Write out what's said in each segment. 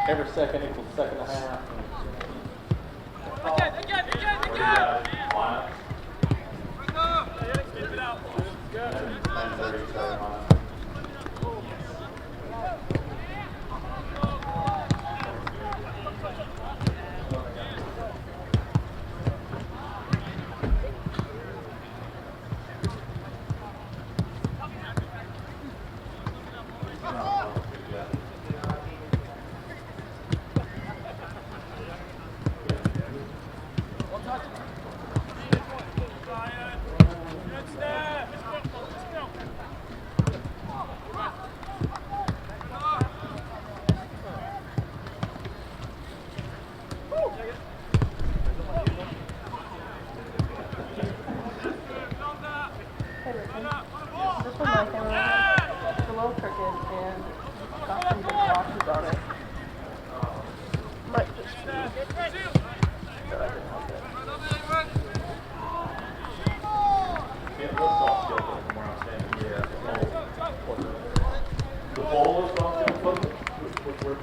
Every second equals a second and a half.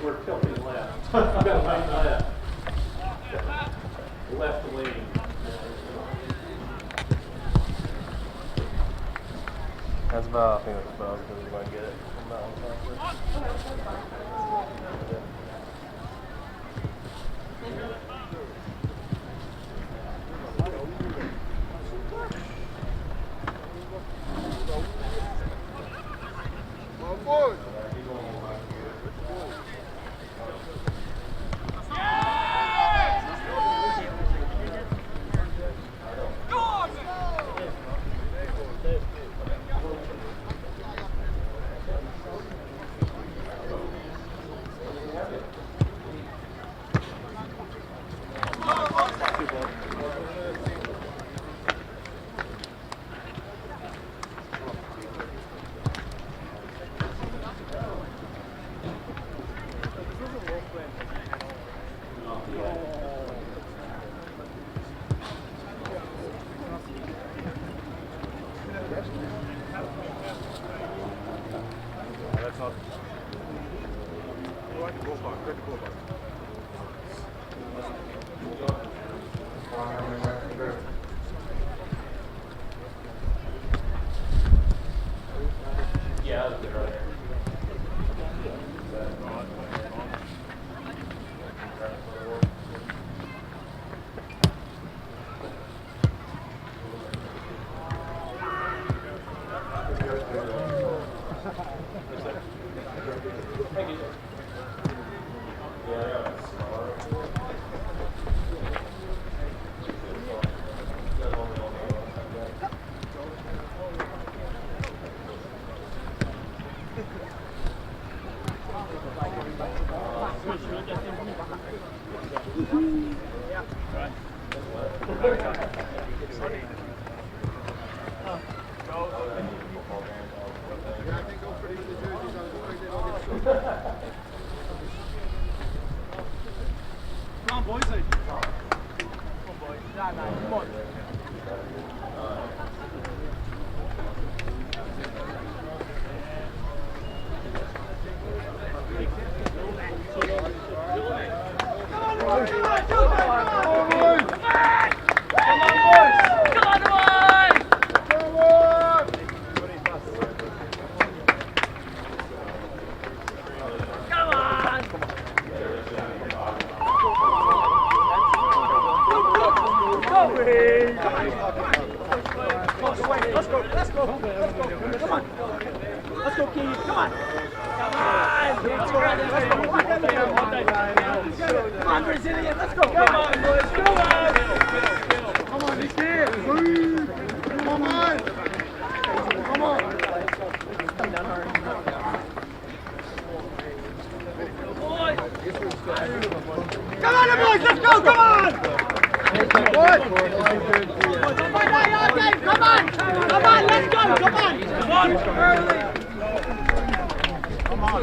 We're tilting left. Left lean. That's about, I think that's about as good as we might get it from that one.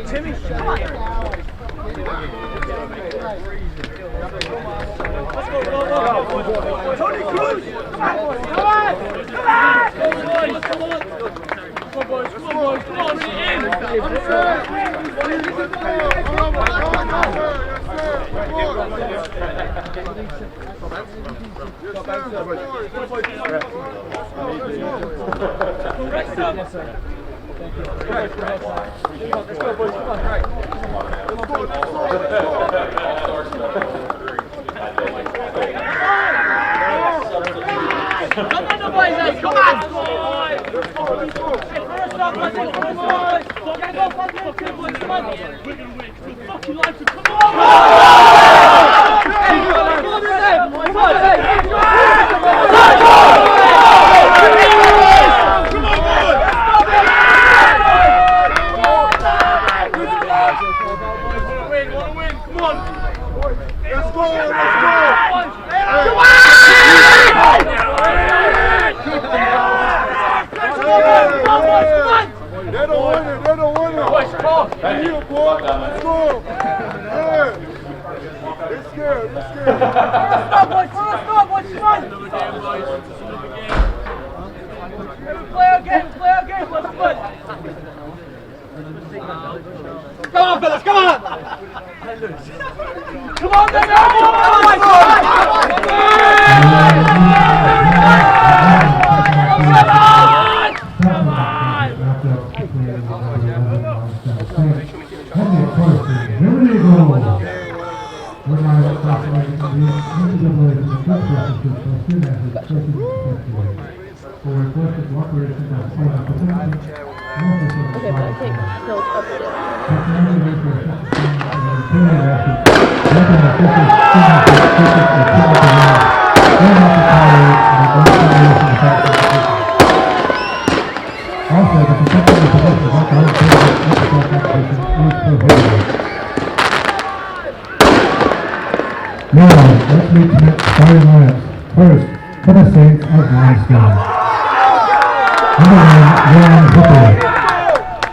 Timmy, come on. Let's meet tonight's starting lineups. First, for the Saints of Limestone. Number 1, Leon Hooper.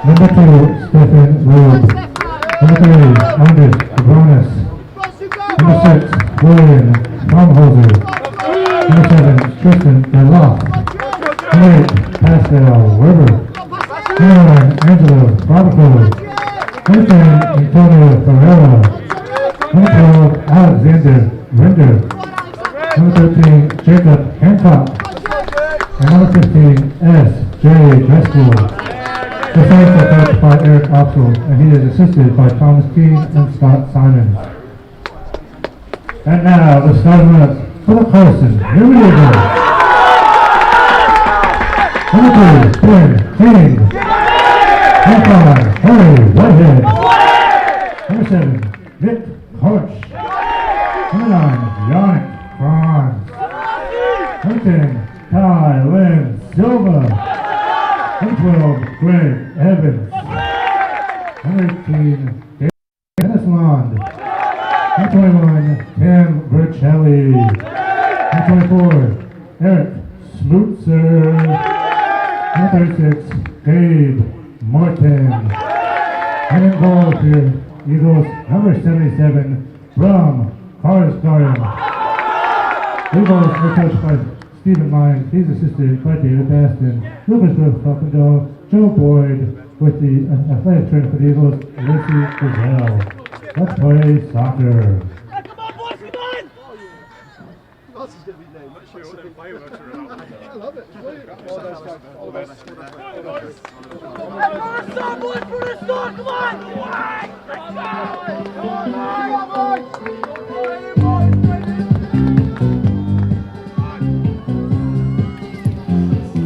Number 2, Stephen Rube. Number 3, Anders Bronis. Number 6, William Baumholzer. Number 7, Tristan DeLoff. Number 8, Pascal Weber. Number 9, Angelo Barbaco. Number 10, Antonio Ferreira. Number 12, Alexander Render. Number 13, Jacob Hancock. And number 15, S.J. Dreskel. The Saints are coached by Eric Oxel, and he is assisted by Thomas Keene and Scott Simons. And now, the starting lineup for the Carson. Here we go. Number 2, Ben King. Number 5, Harry Whitehead. Number 7, Nick Hodge. Number 9, Yannick Franz. Number 10, Tylen Silva. Number 12, Greg Evans. Number 18, Dennis Lond. Number 21, Tim Vercelli. Number 24, Eric Smootzer. Number 36, Gabe Morton. And in goal here, Eagles, number 77, Brum Karsgarden. Eagles are coached by Stephen Lyons. He's assisted by David Baston. Lucas Ruff, Joe Boyd with the athletic trainer for the Eagles, Lacey Gazelle. Let's play soccer. Come on, boys, come on! Who else is going to be named? Not sure what they're playing without you. I love it. All those guys. All the best. For the song, boys, for the song, come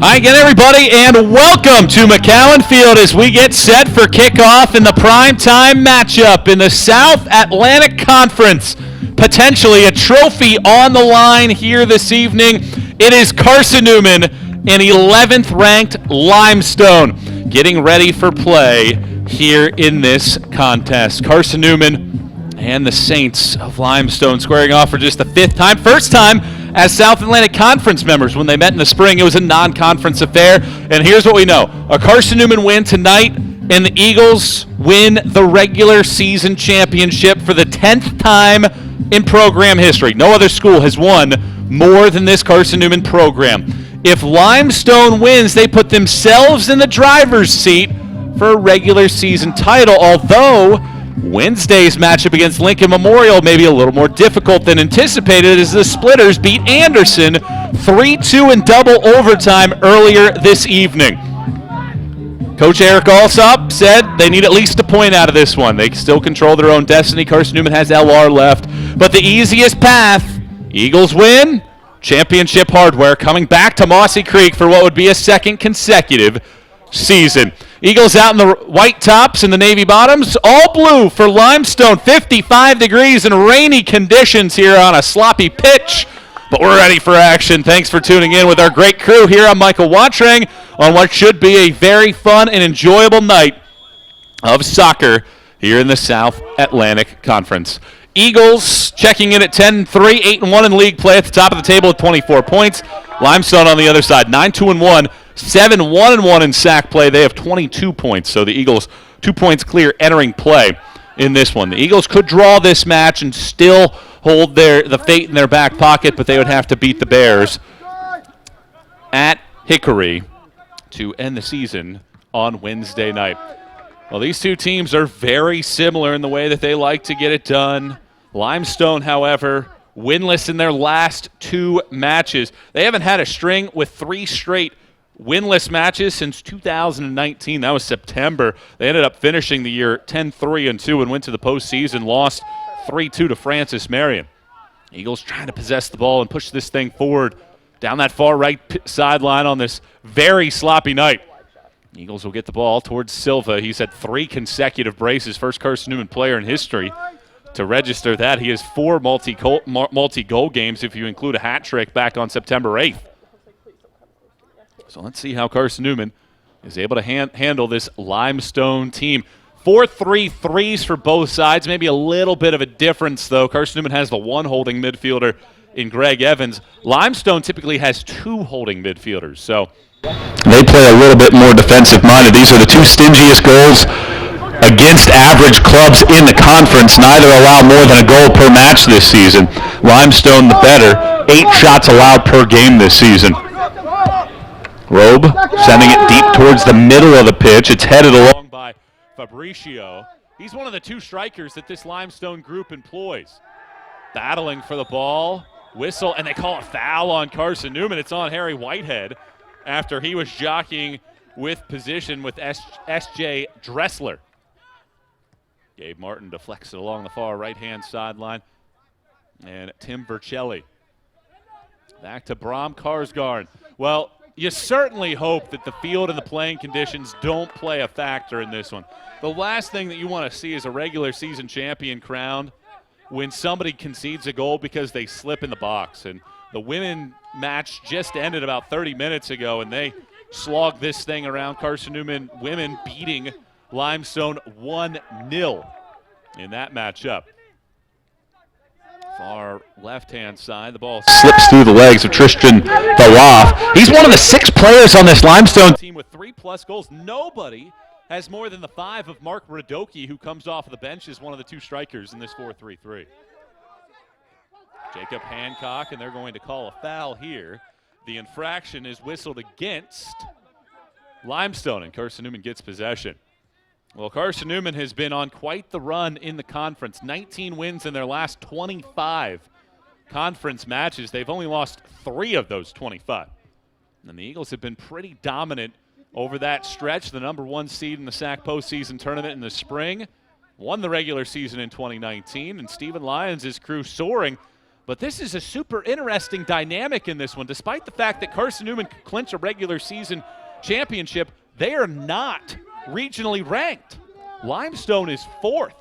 Hi again, everybody, and welcome to McCowan Field as we get set for kickoff in the primetime matchup in the South Atlantic Conference. Potentially a trophy on the line here this evening. It is Carson-Newman and 11th ranked Limestone getting ready for play here in this contest. Carson-Newman and the Saints of Limestone squaring off for just the fifth time. First time as South Atlantic Conference members. When they met in the spring, it was a non-conference affair. And here's what we know. A Carson-Newman win tonight, and the Eagles win the regular season championship for the 10th time in program history. No other school has won more than this Carson-Newman program. If Limestone wins, they put themselves in the driver's seat for a regular season title, although Wednesday's matchup against Lincoln Memorial may be a little more difficult than anticipated as the Splitters beat Anderson 3-2 in double overtime earlier this evening. Coach Eric Alsop said they need at least a point out of this one. They still control their own destiny. Carson-Newman has LR left. But the easiest path, Eagles win, championship hardware coming back to Mossy Creek for what would be a second consecutive season. Eagles out in the white tops and the navy bottoms, all blue for Limestone. 55 degrees and rainy conditions here on a sloppy pitch. But we're ready for action. Thanks for tuning in with our great crew here. I'm Michael Watrang on what should be a very fun and enjoyable night of soccer here in the South Atlantic Conference. Eagles checking in at 10-3, 8-1 in league play at the top of the table with 24 points. Limestone on the other side, 9-2-1, 7-1-1 in sack play. They have 22 points, so the Eagles 2 points clear entering play in this one. The Eagles could draw this match and still hold the fate in their back pocket, but they would have to beat the Bears at Hickory to end the season on Wednesday night. Well, these two teams are very similar in the way that they like to get it done. Limestone, however, winless in their last 2 matches. They haven't had a string with 3 straight winless matches since 2019. That was September. They ended up finishing the year 10-3-2 and went to the postseason, lost 3-2 to Francis Marion. Eagles trying to possess the ball and push this thing forward down that far right sideline on this very sloppy night. Eagles will get the ball towards Silva. He's had 3 consecutive braces, first Carson-Newman player in history to register that. He has 4 multi-goal games if you include a hat trick back on September 8th. So let's see how Carson-Newman is able to handle this Limestone team. 4-3-3s for both sides, maybe a little bit of a difference, though. Carson-Newman has the 1 holding midfielder in Greg Evans. Limestone typically has 2 holding midfielders, so they play a little bit more defensive-minded. These are the 2 stingiest goals against average clubs in the conference. Neither allow more than a goal per match this season. Limestone the better, 8 shots allowed per game this season. Robe sending it deep towards the middle of the pitch. It's headed along by Fabricio. He's one of the 2 strikers that this Limestone group employs. Battling for the ball, whistle, and they call a foul on Carson-Newman. It's on Harry Whitehead after he was jockeying with position with S.J. Dressler. Gabe Martin deflects it along the far right-hand sideline. And Tim Vercelli. Back to Bram Karsgaard. Well, you certainly hope that the field and the playing conditions don't play a factor in this one. The last thing that you want to see is a regular season champion crowned when somebody concedes a goal because they slip in the box. And the women match just ended about 30 minutes ago, and they slogged this thing around. Carson-Newman women beating Limestone 1-0 in that matchup. Far left-hand side, the ball slips through the legs of Tristan Valoff. He's one of the 6 players on this Limestone team with 3+ goals. Nobody has more than the 5 of Mark Radoki, who comes off of the bench as one of the 2 strikers in this 4-3-3. Jacob Hancock, and they're going to call a foul here. The infraction is whistled against Limestone, and Carson-Newman gets possession. Well, Carson-Newman has been on quite the run in the conference. 19 wins in their last 25 conference matches. They've only lost 3 of those 25. And the Eagles have been pretty dominant over that stretch. The number 1 seed in the SAC postseason tournament in the spring. Won the regular season in 2019. And Stephen Lyons' crew soaring. But this is a super interesting dynamic in this one. Despite the fact that Carson-Newman could clinch a regular season championship, they are not regionally ranked. Limestone is 4th.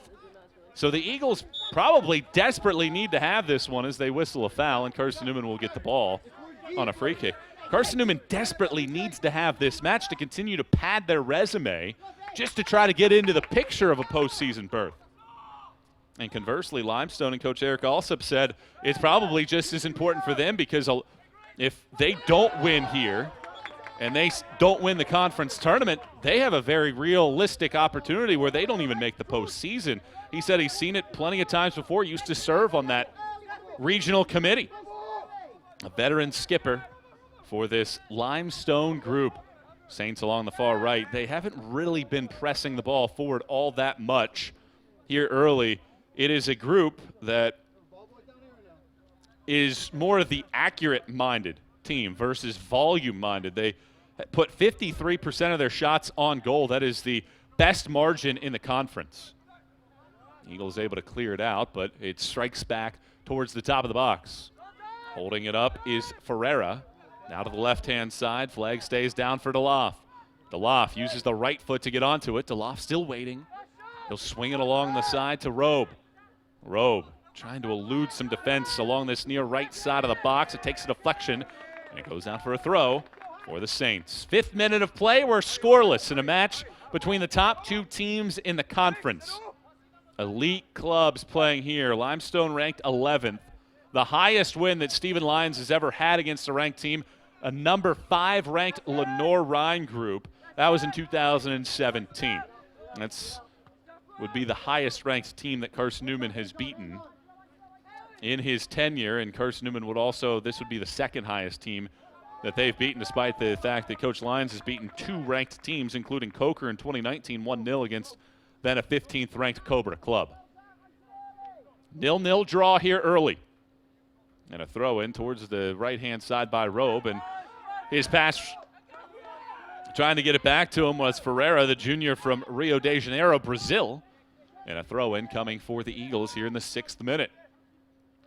So the Eagles probably desperately need to have this one as they whistle a foul, and Carson-Newman will get the ball on a free kick. Carson-Newman desperately needs to have this match to continue to pad their resume just to try to get into the picture of a postseason berth. And conversely, Limestone and Coach Eric Alsop said it's probably just as important for them because if they don't win here and they don't win the conference tournament, they have a very realistic opportunity where they don't even make the postseason. He said he's seen it plenty of times before, used to serve on that regional committee. A veteran skipper for this Limestone group. Saints along the far right, they haven't really been pressing the ball forward all that much here early. It is a group that is more of the accurate-minded team versus volume-minded. They put 53% of their shots on goal. That is the best margin in the conference. Eagles able to clear it out, but it strikes back towards the top of the box. Holding it up is Ferreira. Now to the left-hand side. Flag stays down for DeLoff. DeLoff uses the right foot to get onto it. DeLoff still waiting. He'll swing it along the side to Robe. Robe trying to elude some defense along this near right side of the box. It takes a deflection, and it goes out for a throw for the Saints. 5th minute of play. We're scoreless in a match between the top 2 teams in the conference. Elite clubs playing here. Limestone ranked 11th. The highest win that Stephen Lyons has ever had against a ranked team, a number 5 ranked Lenore-Rhine group. That was in 2017. That's would be the highest ranked team that Carson-Newman has beaten in his tenure, and Carson-Newman would also, this would be the 2nd highest team that they've beaten, despite the fact that Coach Lyons has beaten 2 ranked teams, including Coker in 2019, 1-0 against then a 15th ranked Cobra club. 0-0 draw here early. And a throw in towards the right-hand side by Robe, and his pass trying to get it back to him was Ferreira, the junior from Rio de Janeiro, Brazil. And a throw in coming for the Eagles here in the 6th minute.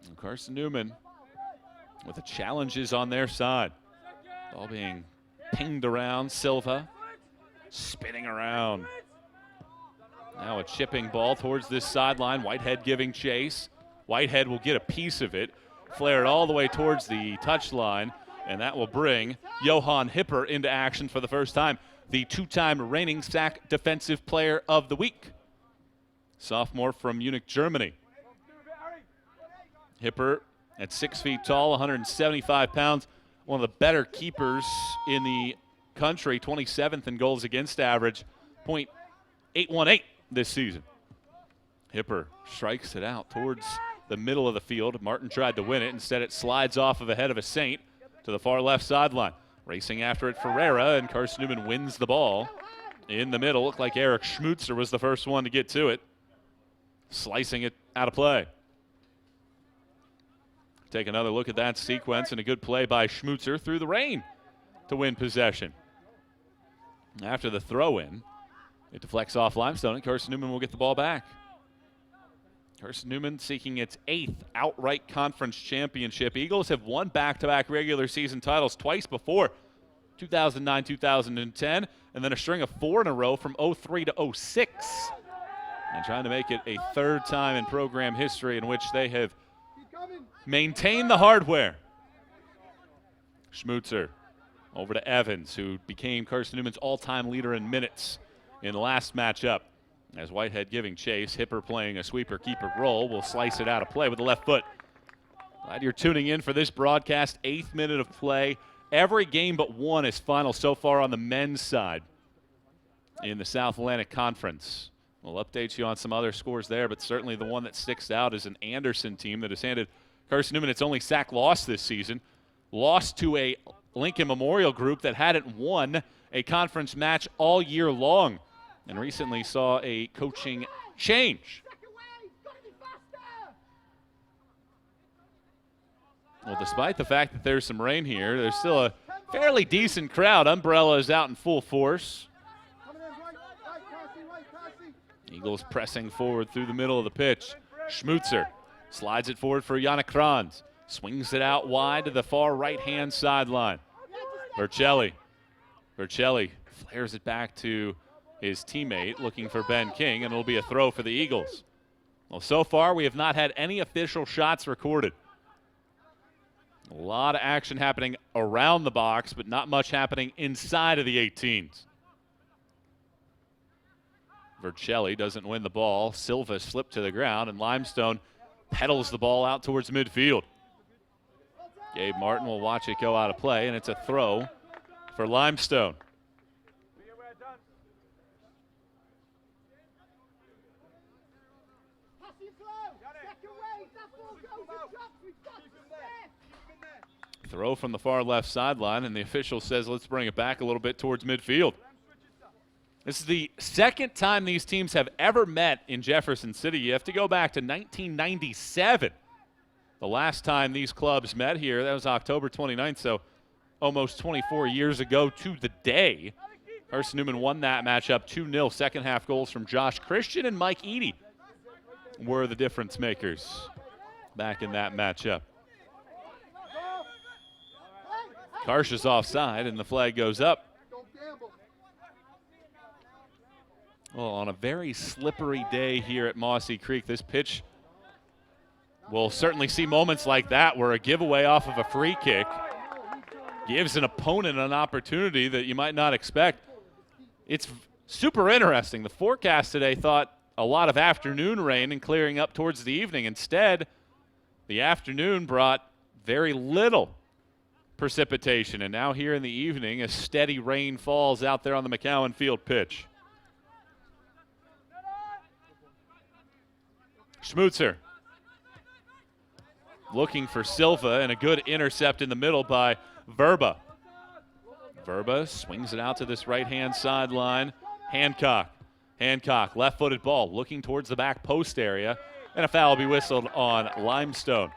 And Carson-Newman with the challenges on their side. Ball being pinged around. Silva spinning around. Now a chipping ball towards this sideline. Whitehead giving chase. Whitehead will get a piece of it. Flare it all the way towards the touchline. And that will bring Johan Hipper into action for the first time. The 2-time reigning SAC Defensive Player of the Week. Sophomore from Munich, Germany. Hipper at 6 feet tall, 175 pounds. One of the better keepers in the country, 27th in goals against average, .818 this season. Hipper strikes it out towards the middle of the field. Martin tried to win it. Instead, it slides off of the head of a Saint to the far left sideline. Racing after it, Ferreira, and Carson-Newman wins the ball in the middle. Looked like Eric Schmutzer was the first one to get to it, slicing it out of play. Take another look at that sequence, and a good play by Schmutzer through the rain to win possession. After the throw-in, it deflects off Limestone, and Carson-Newman will get the ball back. Carson-Newman seeking its 8th outright conference championship. Eagles have won back-to-back regular season titles twice before, 2009, 2010, and then a string of 4 in a row from 03 to 06. And trying to make it a 3rd time in program history in which they have maintained the hardware. Schmutzer over to Evans, who became Carson-Newman's all-time leader in minutes in the last matchup. As Whitehead giving chase, Hipper playing a sweeper-keeper role, will slice it out of play with the left foot. Glad you're tuning in for this broadcast. 8th minute of play. Every game but one is final so far on the men's side in the South Atlantic Conference. We'll update you on some other scores there, but certainly the one that sticks out is an Anderson team that has handed Carson-Newman its only SAC loss this season. Lost to a Lincoln Memorial group that hadn't won a conference match all year long, and recently saw a coaching change. Well, despite the fact that there's some rain here, there's still a fairly decent crowd. Umbrella is out in full force. Eagles pressing forward through the middle of the pitch. Schmutzer slides it forward for Yannick Kranz. Swings it out wide to the far right-hand sideline. Vercelli flares it back to his teammate, looking for Ben King, and it'll be a throw for the Eagles. Well, so far we have not had any official shots recorded. A lot of action happening around the box, but not much happening inside of the 18s. Vercelli doesn't win the ball. Silva slipped to the ground, and Limestone pedals the ball out towards midfield. Gabe Martin will watch it go out of play, and it's a throw for Limestone. Throw from the far left sideline, and the official says let's bring it back a little bit towards midfield. This is the second time these teams have ever met in Jefferson City. You have to go back to 1997. The last time these clubs met here, that was October 29th, so almost 24 years ago to the day. Carson-Newman won that matchup 2-0. Second half goals from Josh Christian and Mike Eady were the difference makers back in that matchup. Karsh is offside, and the flag goes up. Well, on a very slippery day here at Mossy Creek, this pitch will certainly see moments like that where a giveaway off of a free kick gives an opponent an opportunity that you might not expect. It's super interesting. The forecast today thought a lot of afternoon rain and clearing up towards the evening. Instead, the afternoon brought very little precipitation, and now here in the evening, a steady rain falls out there on the McCowan Field pitch. Schmutzer looking for Silva, and a good intercept in the middle by Verba. Verba swings it out to this right-hand sideline. Hancock, left-footed ball, looking towards the back post area, and a foul will be whistled on Limestone.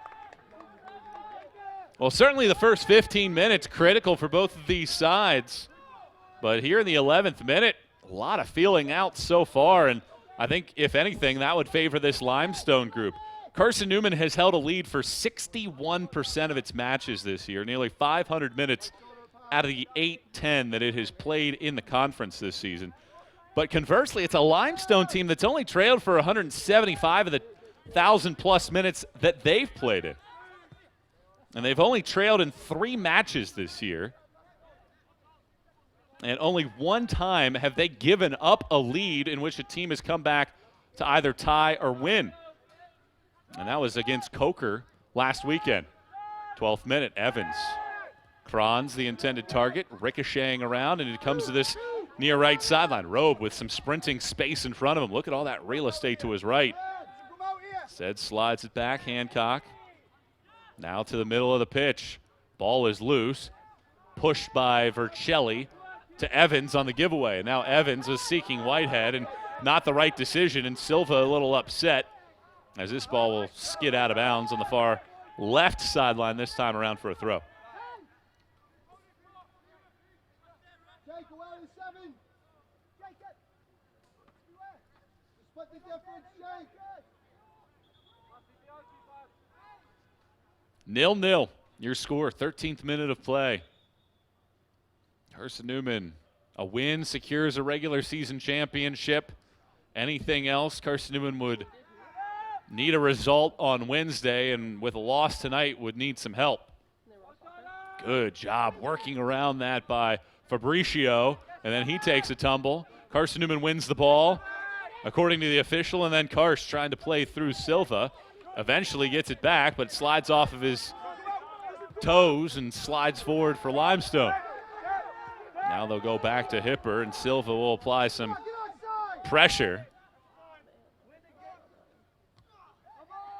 Well, certainly the first 15 minutes critical for both of these sides, but here in the 11th minute, a lot of feeling out so far, and I think, if anything, that would favor this Limestone group. Carson-Newman has held a lead for 61% of its matches this year, nearly 500 minutes out of the 810 that it has played in the conference this season. But conversely, it's a Limestone team that's only trailed for 175 of the 1,000-plus minutes that they've played in. And they've only trailed in 3 matches this year. And only one time have they given up a lead in which a team has come back to either tie or win. And that was against Coker last weekend. 12th minute, Evans. Kranz, the intended target, ricocheting around, and it comes to this near right sideline. Robe with some sprinting space in front of him. Look at all that real estate to his right. Said slides it back, Hancock. Now to the middle of the pitch. Ball is loose. Pushed by Vercelli to Evans on the giveaway. And now Evans is seeking Whitehead, and not the right decision, and Silva a little upset as this ball will skid out of bounds on the far left sideline this time around for a throw. Nil-nil, your score, 13th minute of play. Carson-Newman, a win secures a regular season championship. Anything else, Carson-Newman would need a result on Wednesday, and with a loss tonight would need some help. Good job working around that by Fabricio, and then he takes a tumble. Carson-Newman wins the ball, according to the official, and then Karsh trying to play through Silva. Eventually gets it back, but slides off of his toes and slides forward for Limestone. Now they'll go back to Hipper, and Silva will apply some pressure.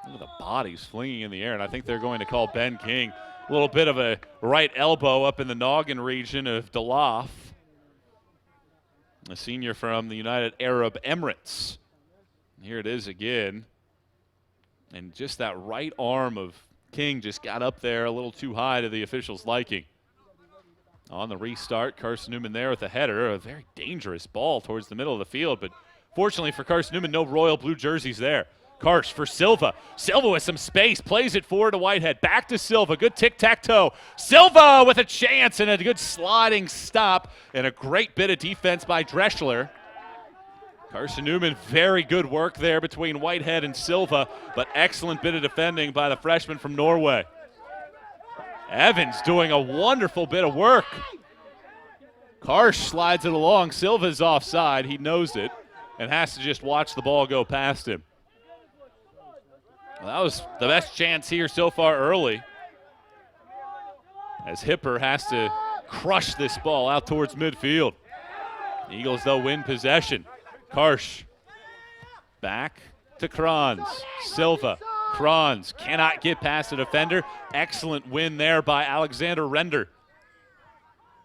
Look at the bodies flinging in the air, and I think they're going to call Ben King. A little bit of a right elbow up in the noggin region of Doloff, a senior from the United Arab Emirates. Here it is again. And just that right arm of King just got up there a little too high to the officials' liking. On the restart, Carson-Newman there with a header, a very dangerous ball towards the middle of the field, but fortunately for Carson-Newman, no royal blue jerseys there. Karsh for Silva. Silva with some space, plays it forward to Whitehead. Back to Silva, good tic-tac-toe. Silva with a chance and a good sliding stop, and a great bit of defense by Dreschler. Carson-Newman, very good work there between Whitehead and Silva, but excellent bit of defending by the freshman from Norway. Evans doing a wonderful bit of work. Karsh slides it along. Silva's offside. He knows it and has to just watch the ball go past him. Well, that was the best chance here so far early, as Hipper has to crush this ball out towards midfield. Eagles, though, win possession. Karsh back to Kranz. Silva. Kranz cannot get past the defender. Excellent win there by Alexander Render.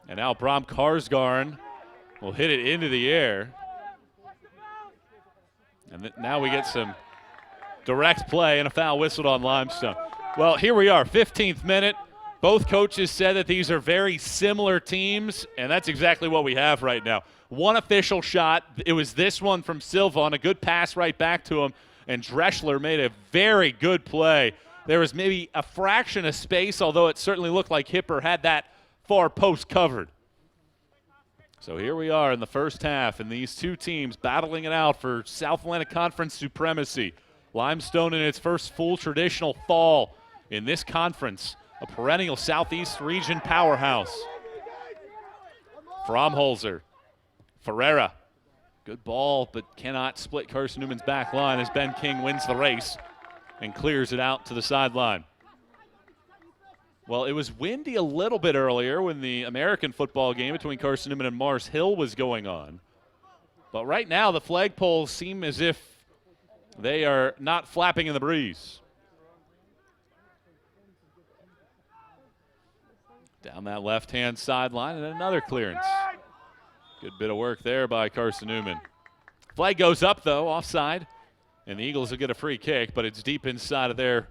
And now Bram Karsgarn will hit it into the air. And now we get some direct play and a foul whistled on Limestone. Well, here we are, 15th minute. Both coaches said that these are very similar teams, and that's exactly what we have right now. One official shot. It was this one from Silva on a good pass right back to him, and Dressler made a very good play. There was maybe a fraction of space, although it certainly looked like Hipper had that far post covered. So here we are in the first half, and these two teams battling it out for South Atlantic Conference supremacy. Limestone in its first full traditional fall in this conference, a perennial Southeast region powerhouse. Fromholzer, Ferreira, good ball, but cannot split Carson-Newman's back line as Ben King wins the race and clears it out to the sideline. Well, it was windy a little bit earlier when the American football game between Carson-Newman and Mars Hill was going on. But right now the flagpoles seem as if they are not flapping in the breeze. Down that left-hand sideline and another clearance. Good bit of work there by Carson-Newman. Flag goes up, though, offside. And the Eagles will get a free kick, but it's deep inside of their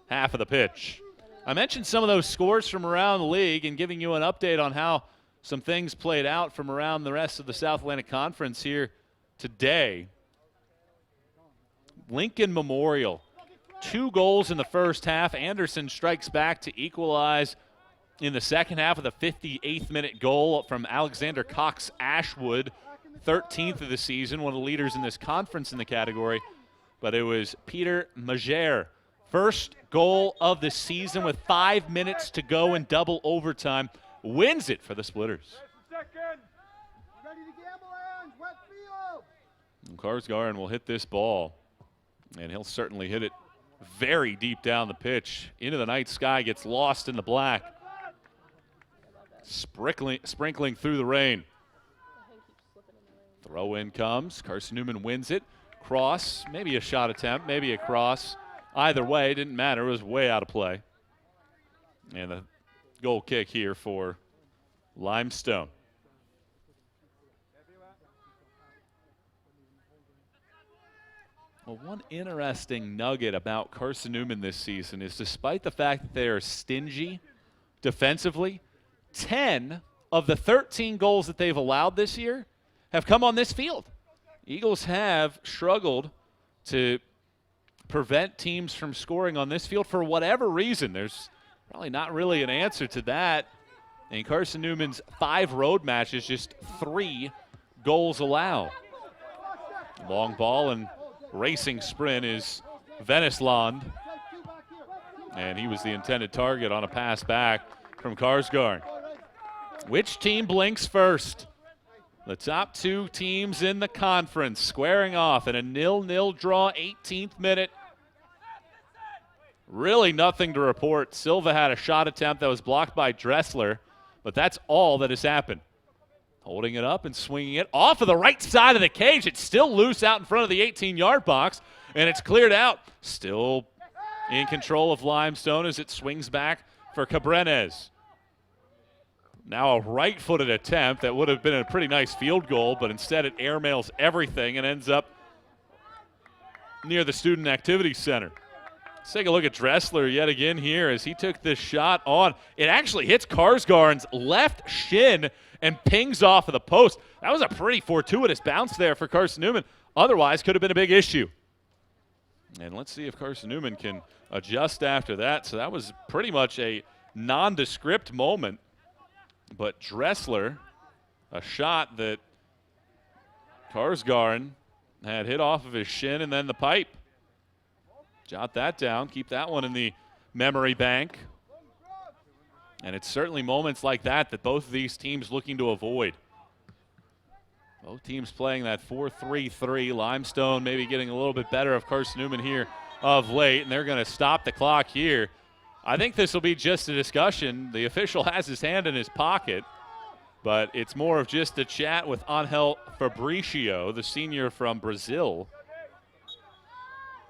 half of the pitch. I mentioned some of those scores from around the league and giving you an update on how some things played out from around the rest of the South Atlantic Conference here today. Lincoln Memorial, 2 goals in the first half. Anderson strikes back to equalize in the second half of the 58th minute goal from Alexander Cox Ashwood, 13th of the season, one of the leaders in this conference in the category. But it was Peter Majer, first goal of the season with 5 minutes to go in double overtime, wins it for the Splitters. And Karsgaard will hit this ball, and he'll certainly hit it very deep down the pitch into the night sky, gets lost in the black. Sprinkling through the rain. Throw in comes. Carson-Newman wins it. Cross, maybe a shot attempt, maybe a cross. Either way, didn't matter. It was way out of play. And the goal kick here for Limestone. Well, one interesting nugget about Carson-Newman this season is despite the fact that they are stingy defensively, 10 of the 13 goals that they've allowed this year have come on this field. Eagles have struggled to prevent teams from scoring on this field for whatever reason. There's probably not really an answer to that. In Carson-Newman's 5 road matches, just 3 goals allowed. Long ball and racing sprint is Venisland. And he was the intended target on a pass back from Karsgaard. Which team blinks first? The top 2 teams in the conference squaring off in a 0-0 draw, 18th minute. Really nothing to report. Silva had a shot attempt that was blocked by Dressler, but that's all that has happened. Holding it up and swinging it off of the right side of the cage. It's still loose out in front of the 18-yard box, and it's cleared out. Still in control of Limestone as it swings back for Cabrenes. Now a right-footed attempt that would have been a pretty nice field goal, but instead it airmails everything and ends up near the Student Activity Center. Let's take a look at Dressler yet again here as he took this shot on. It actually hits Karsgaard's left shin and pings off of the post. That was a pretty fortuitous bounce there for Carson-Newman. Otherwise, could have been a big issue. And let's see if Carson-Newman can adjust after that. So that was pretty much a nondescript moment. But Dressler, a shot that Karsgaard had hit off of his shin and then the pipe. Jot that down. Keep that one in the memory bank. And it's certainly moments like that that both of these teams looking to avoid. Both teams playing that 4-3-3. Limestone maybe getting a little bit better of Carson-Newman here of late, and they're going to stop the clock here. I think this will be just a discussion. The official has his hand in his pocket, but it's more of just a chat with Angel Fabricio, the senior from Brazil.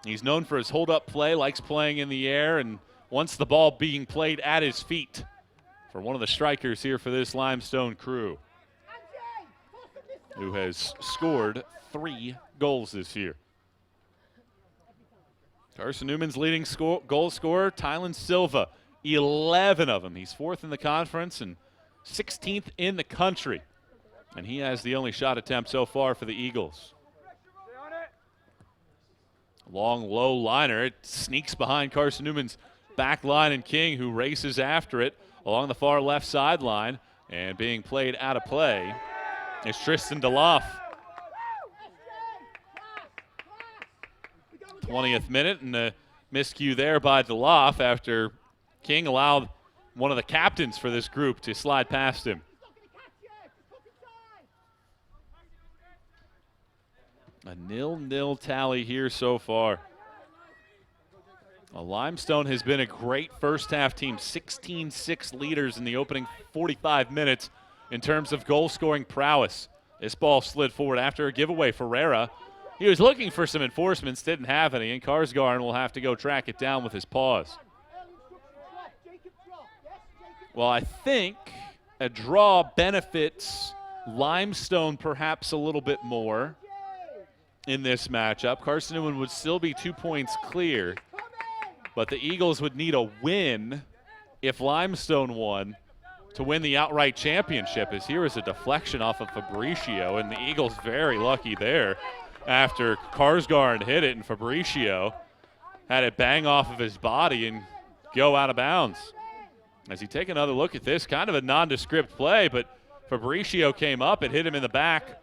He's known for his hold-up play, likes playing in the air, and wants the ball being played at his feet for one of the strikers here for this Limestone crew. who has scored 3 goals this year. Carson-Newman's leading goal scorer, Tylen Silva, 11 of them. He's 4th in the conference and 16th in the country. And he has the only shot attempt so far for the Eagles. Long, low liner. It sneaks behind Carson-Newman's back line, and King, who races after it along the far left sideline. And being played out of play is Tristan DeLoff. 20th minute, and a miscue there by DeLoff after King allowed one of the captains for this group to slide past him. A 0-0 tally here so far. Limestone has been a great first-half team, 16-6 leaders in the opening 45 minutes in terms of goal-scoring prowess. This ball slid forward after a giveaway. Ferreira, he was looking for some enforcements, didn't have any, and Karsgarn will have to go track it down with his paws. Well, I think a draw benefits Limestone perhaps a little bit more in this matchup. Carson-Newman would still be 2 points clear, but the Eagles would need a win if Limestone won to win the outright championship, as here is a deflection off of Fabricio, and the Eagles very lucky there after Karsgarn hit it, and Fabricio had it bang off of his body and go out of bounds. As you take another look at this, kind of a nondescript play, but Fabricio came up and hit him in the back,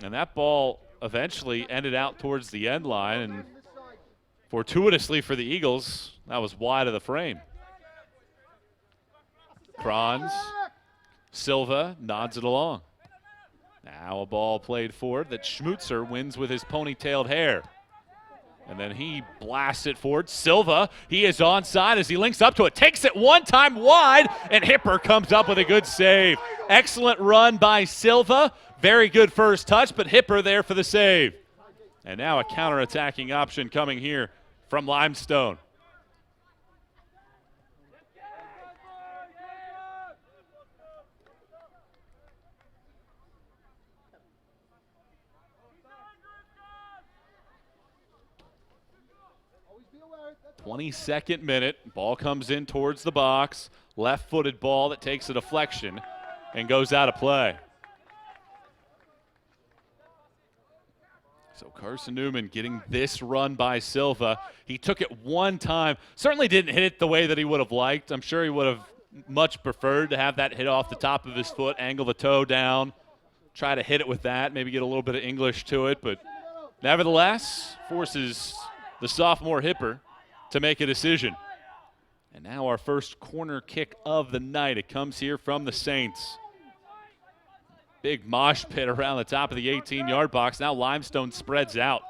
and that ball eventually ended out towards the end line, and fortuitously for the Eagles, that was wide of the frame. Kranz, Silva nods it along. Now a ball played forward that Schmutzer wins with his ponytailed hair. And then he blasts it forward. Silva, he is onside as he links up to it. Takes it one time wide, and Hipper comes up with a good save. Excellent run by Silva. Very good first touch, but Hipper there for the save. And now a counter-attacking option coming here from Limestone. Be aware. 22nd minute, ball comes in towards the box. Left-footed ball that takes a deflection and goes out of play. So Carson-Newman getting this run by Silva. He took it one time. Certainly didn't hit it the way that he would have liked. I'm sure he would have much preferred to have that hit off the top of his foot, angle the toe down, try to hit it with that, maybe get a little bit of English to it. But nevertheless, forces the sophomore Hipper to make a decision. And now our first corner kick of the night. It comes here from the Saints. Big mosh pit around the top of the 18-yard box. Now Limestone spreads out.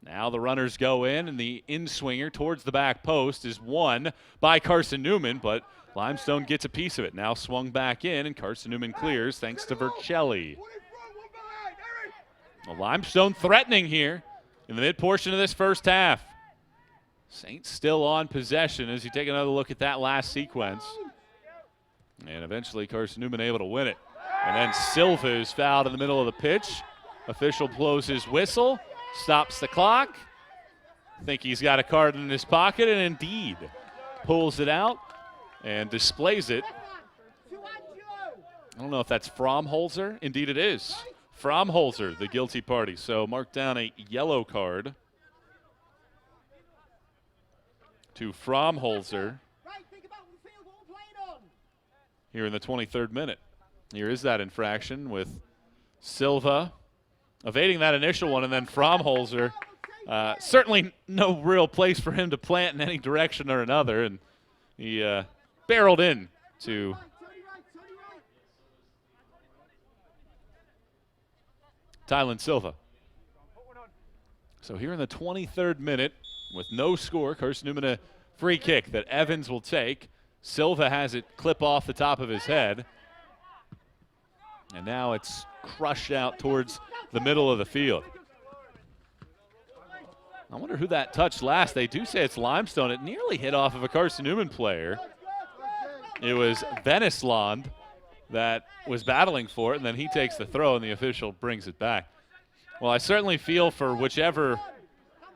Now the runners go in, and the in-swinger towards the back post is won by Carson-Newman, but Limestone gets a piece of it. Now swung back in, and Carson-Newman clears thanks to Vercelli. Well, Limestone threatening here in the mid-portion of this first half. Saints still on possession as you take another look at that last sequence. And eventually Carson-Newman able to win it. And then Silva is fouled in the middle of the pitch. Official blows his whistle, stops the clock. Think he's got a card in his pocket, and indeed pulls it out and displays it. I don't know if that's Fromholzer. Indeed it is. Fromholzer, the guilty party. So mark down a yellow card to Fromholzer here in the 23rd minute. Here is that infraction with Silva evading that initial one, and then Fromholzer, certainly no real place for him to plant in any direction or another, and he barreled in to Tylen Silva. So here in the 23rd minute, with no score, Carson-Newman a free kick that Evans will take. Silva has it clip off the top of his head. And now it's crushed out towards the middle of the field. I wonder who that touched last. They do say it's Limestone. It nearly hit off of a Carson-Newman player. It was Venisland that was battling for it, and then he takes the throw, and the official brings it back. Well, I certainly feel for whichever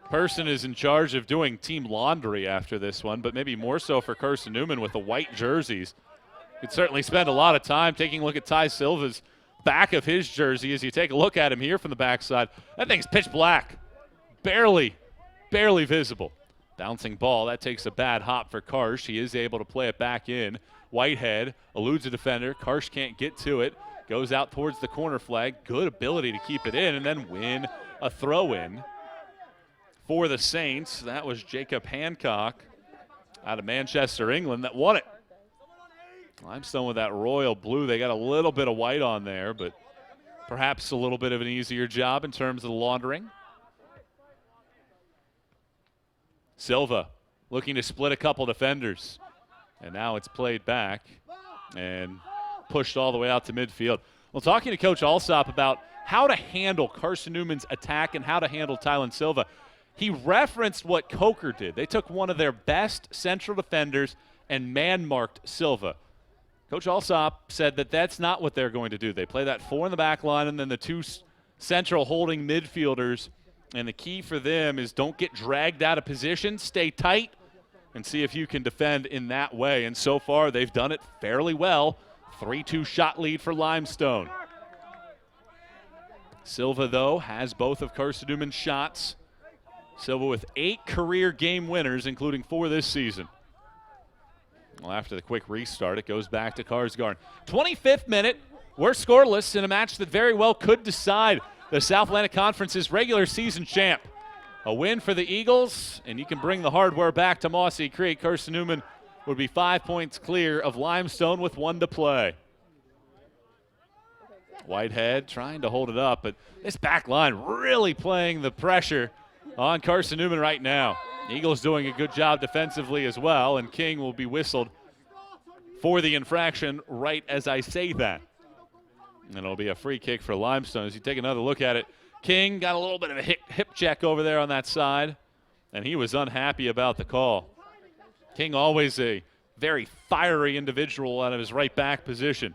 person is in charge of doing team laundry after this one, but maybe more so for Carson-Newman with the white jerseys. You'd certainly spend a lot of time taking a look at Tylen Silva's back of his jersey as you take a look at him here from the backside. That thing's pitch black. Barely visible. Bouncing ball, that takes a bad hop for Karsh. He is able to play it back in. Whitehead eludes a defender. Karsh can't get to it. Goes out towards the corner flag. Good ability to keep it in and then win a throw-in for the Saints. That was Jacob Hancock out of Manchester, England, that won it. Limestone with that royal blue. They got a little bit of white on there, but perhaps a little bit of an easier job in terms of the laundering. Silva looking to split a couple defenders. And now it's played back and pushed all the way out to midfield. Well, talking to Coach Alsop about how to handle Carson-Newman's attack and how to handle Tylen Silva, he referenced what Coker did. They took one of their best central defenders and man-marked Silva. Coach Alsop said that that's not what they're going to do. They play that 4 in the back line and then the 2 central holding midfielders. And the key for them is don't get dragged out of position, stay tight, and see if you can defend in that way. And so far, they've done it fairly well. 3-2 shot lead for Limestone. Silva, though, has both of Carson-Newman's shots. Silva with 8 career game winners, including 4 this season. Well, after the quick restart, it goes back to Karsgarn. 25th minute, we're scoreless in a match that very well could decide the South Atlantic Conference's regular season champ. A win for the Eagles, and you can bring the hardware back to Mossy Creek. Carson-Newman would be 5 points clear of Limestone with 1 to play. Whitehead trying to hold it up, but this back line really playing the pressure on Carson-Newman right now. Eagles doing a good job defensively as well, and King will be whistled for the infraction right as I say that. And it'll be a free kick for Limestone. As you take another look at it, King got a little bit of a hip check over there on that side, and he was unhappy about the call. King always a very fiery individual out of his right back position.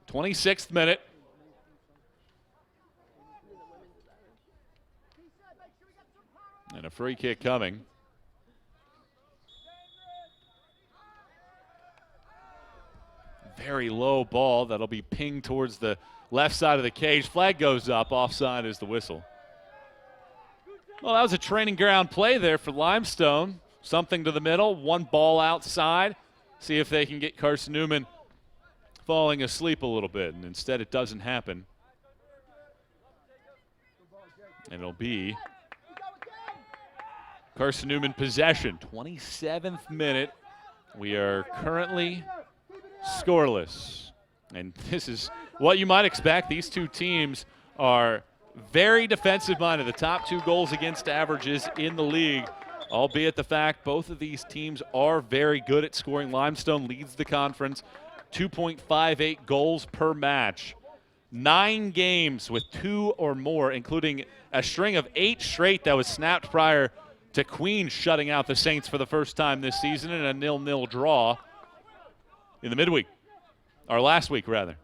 '26th minute. And a free kick coming. Very low ball that'll be pinged towards the left side of the cage. Flag goes up. Offside is the whistle. Well, that was a training ground play there for Limestone. Something to the middle, 1 ball outside. See if they can get Carson-Newman falling asleep a little bit. And instead it doesn't happen. And it'll be Carson-Newman possession. 27th minute. We are currently scoreless. And this is what you might expect. These two teams are very defensive-minded. The top 2 goals against averages in the league, albeit the fact both of these teams are very good at scoring. Limestone leads the conference, 2.58 goals per match. 9 games with 2 or more, including a string of 8 straight that was snapped prior to Queens shutting out the Saints for the first time this season in a 0-0 draw in the midweek, or last week rather.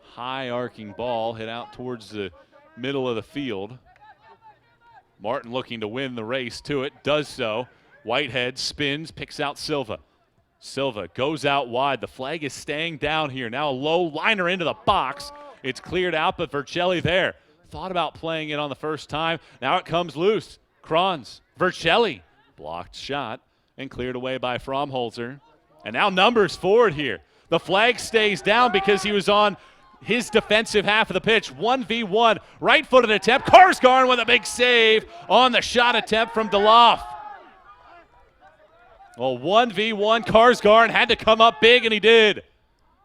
High arcing ball hit out towards the middle of the field. Martin looking to win the race to it, does so. Whitehead spins, picks out Silva. Silva goes out wide. The flag is staying down here. Now a low liner into the box. It's cleared out, but Vercelli there. Thought about playing it on the first time. Now it comes loose. Kranz, Vercelli, blocked shot and cleared away by Fromholzer. And now numbers forward here. The flag stays down because he was on his defensive half of the pitch. 1v1, right-footed attempt. Karsgarn with a big save on the shot attempt from DeLoff. Well, 1v1, Karsgarn had to come up big, and he did.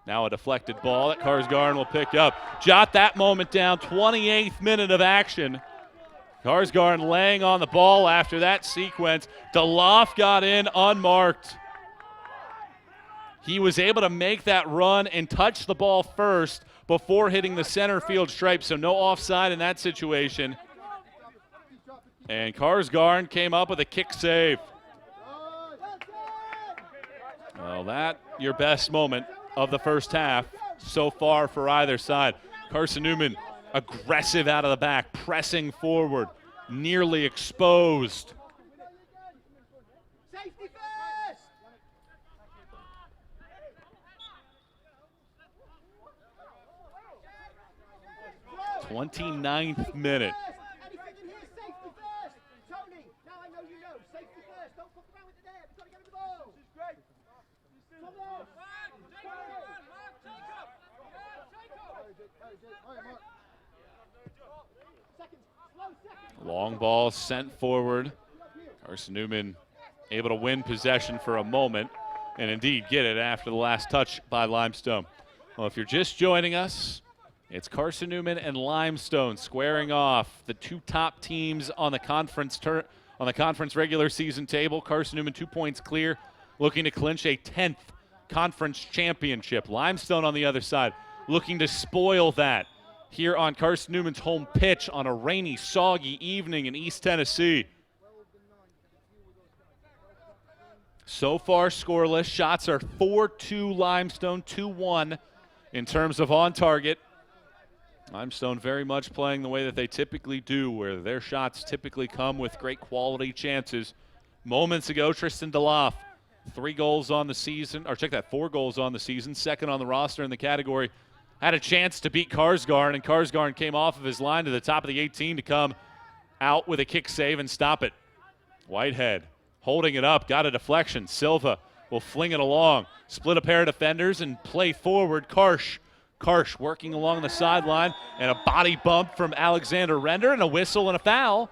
Now a deflected ball that Karsgarn will pick up. Jot that moment down, 28th minute of action. Karsgarn laying on the ball after that sequence. DeLoff got in unmarked. He was able to make that run and touch the ball first before hitting the center field stripe, so no offside in that situation. And Karsgarn came up with a kick save. Well, that your best moment of the first half so far for either side. Carson-Newman aggressive out of the back, pressing forward, nearly exposed. Safety first! 29th minute. Anything in here, safety first! Tony, now I know you know. Safety first. Don't fuck around with the net. We've got to get rid of the ball. This is great. Long ball sent forward. Carson-Newman able to win possession for a moment and indeed get it after the last touch by Limestone. Well, if you're just joining us, it's Carson-Newman and Limestone squaring off, the two top teams on the conference regular season table. Carson-Newman 2 points clear, looking to clinch a 10th conference championship. Limestone on the other side looking to spoil that here on Carson-Newman's home pitch on a rainy, soggy evening in East Tennessee. So far scoreless. Shots are 4-2 Limestone, 2-1 in terms of on target. Limestone very much playing the way that they typically do, where their shots typically come with great quality chances. Moments ago, Tristan DeLoff, 4 goals on the season, second on the roster in the category, had a chance to beat Karsgarn, and Karsgarn came off of his line to the top of the 18 to come out with a kick save and stop it. Whitehead holding it up, got a deflection. Silva will fling it along, split a pair of defenders and play forward. Karsh working along the sideline, and a body bump from Alexander Render, and a whistle and a foul.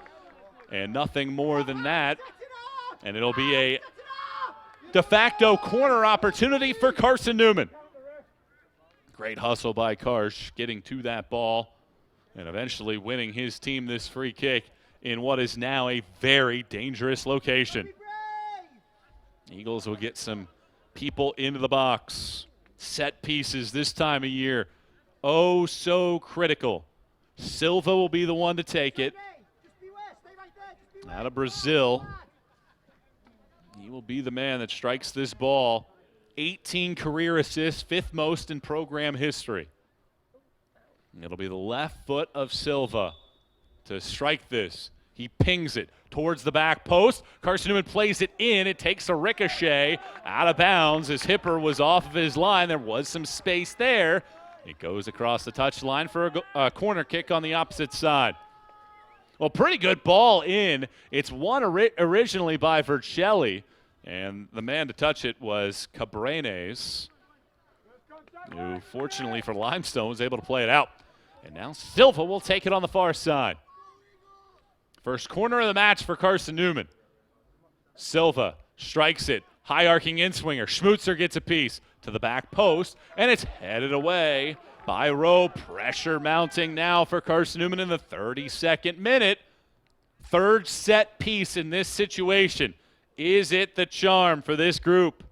And nothing more than that. And it'll be a de facto corner opportunity for Carson-Newman. Great hustle by Karsh, getting to that ball and eventually winning his team this free kick in what is now a very dangerous location. Eagles will get some people into the box. Set pieces this time of year, oh so critical. Silva will be the one to take it. Out of Brazil, he will be the man that strikes this ball. 18 career assists, 5th most in program history. It'll be the left foot of Silva to strike this. He pings it towards the back post. Carson-Newman plays it in. It takes a ricochet out of bounds. His hipper was off of his line. There was some space there. It goes across the touchline for a corner kick on the opposite side. Well, pretty good ball in. It's won originally by Vercelli, and the man to touch it was Cabrenes, who fortunately for Limestone was able to play it out. And now Silva will take it on the far side. First corner of the match for Carson-Newman. Silva strikes it. High arcing in-swinger. Schmutzer gets a piece to the back post, and it's headed away by Rowe. Pressure mounting now for Carson-Newman in the 32nd minute. Third set piece in this situation. Is it the charm for this group?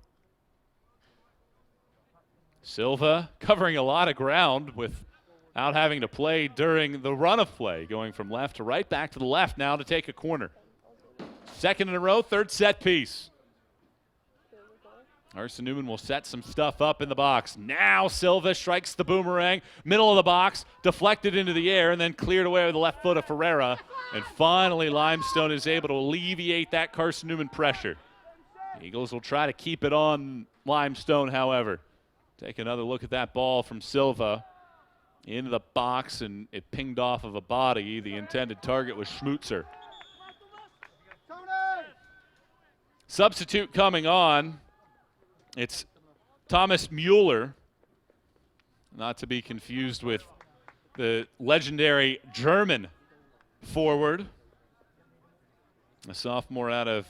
Silva covering a lot of ground without having to play during the run of play, going from left to right, back to the left now to take a corner. Second in a row, third set piece. Carson-Newman will set some stuff up in the box. Now Silva strikes the boomerang, middle of the box, deflected into the air, and then cleared away with the left foot of Ferreira. And finally, Limestone is able to alleviate that Carson-Newman pressure. The Eagles will try to keep it on Limestone, however. Take another look at that ball from Silva into the box, and it pinged off of a body. The intended target was Schmutzer. Substitute coming on. It's Thomas Mueller, not to be confused with the legendary German forward, a sophomore out of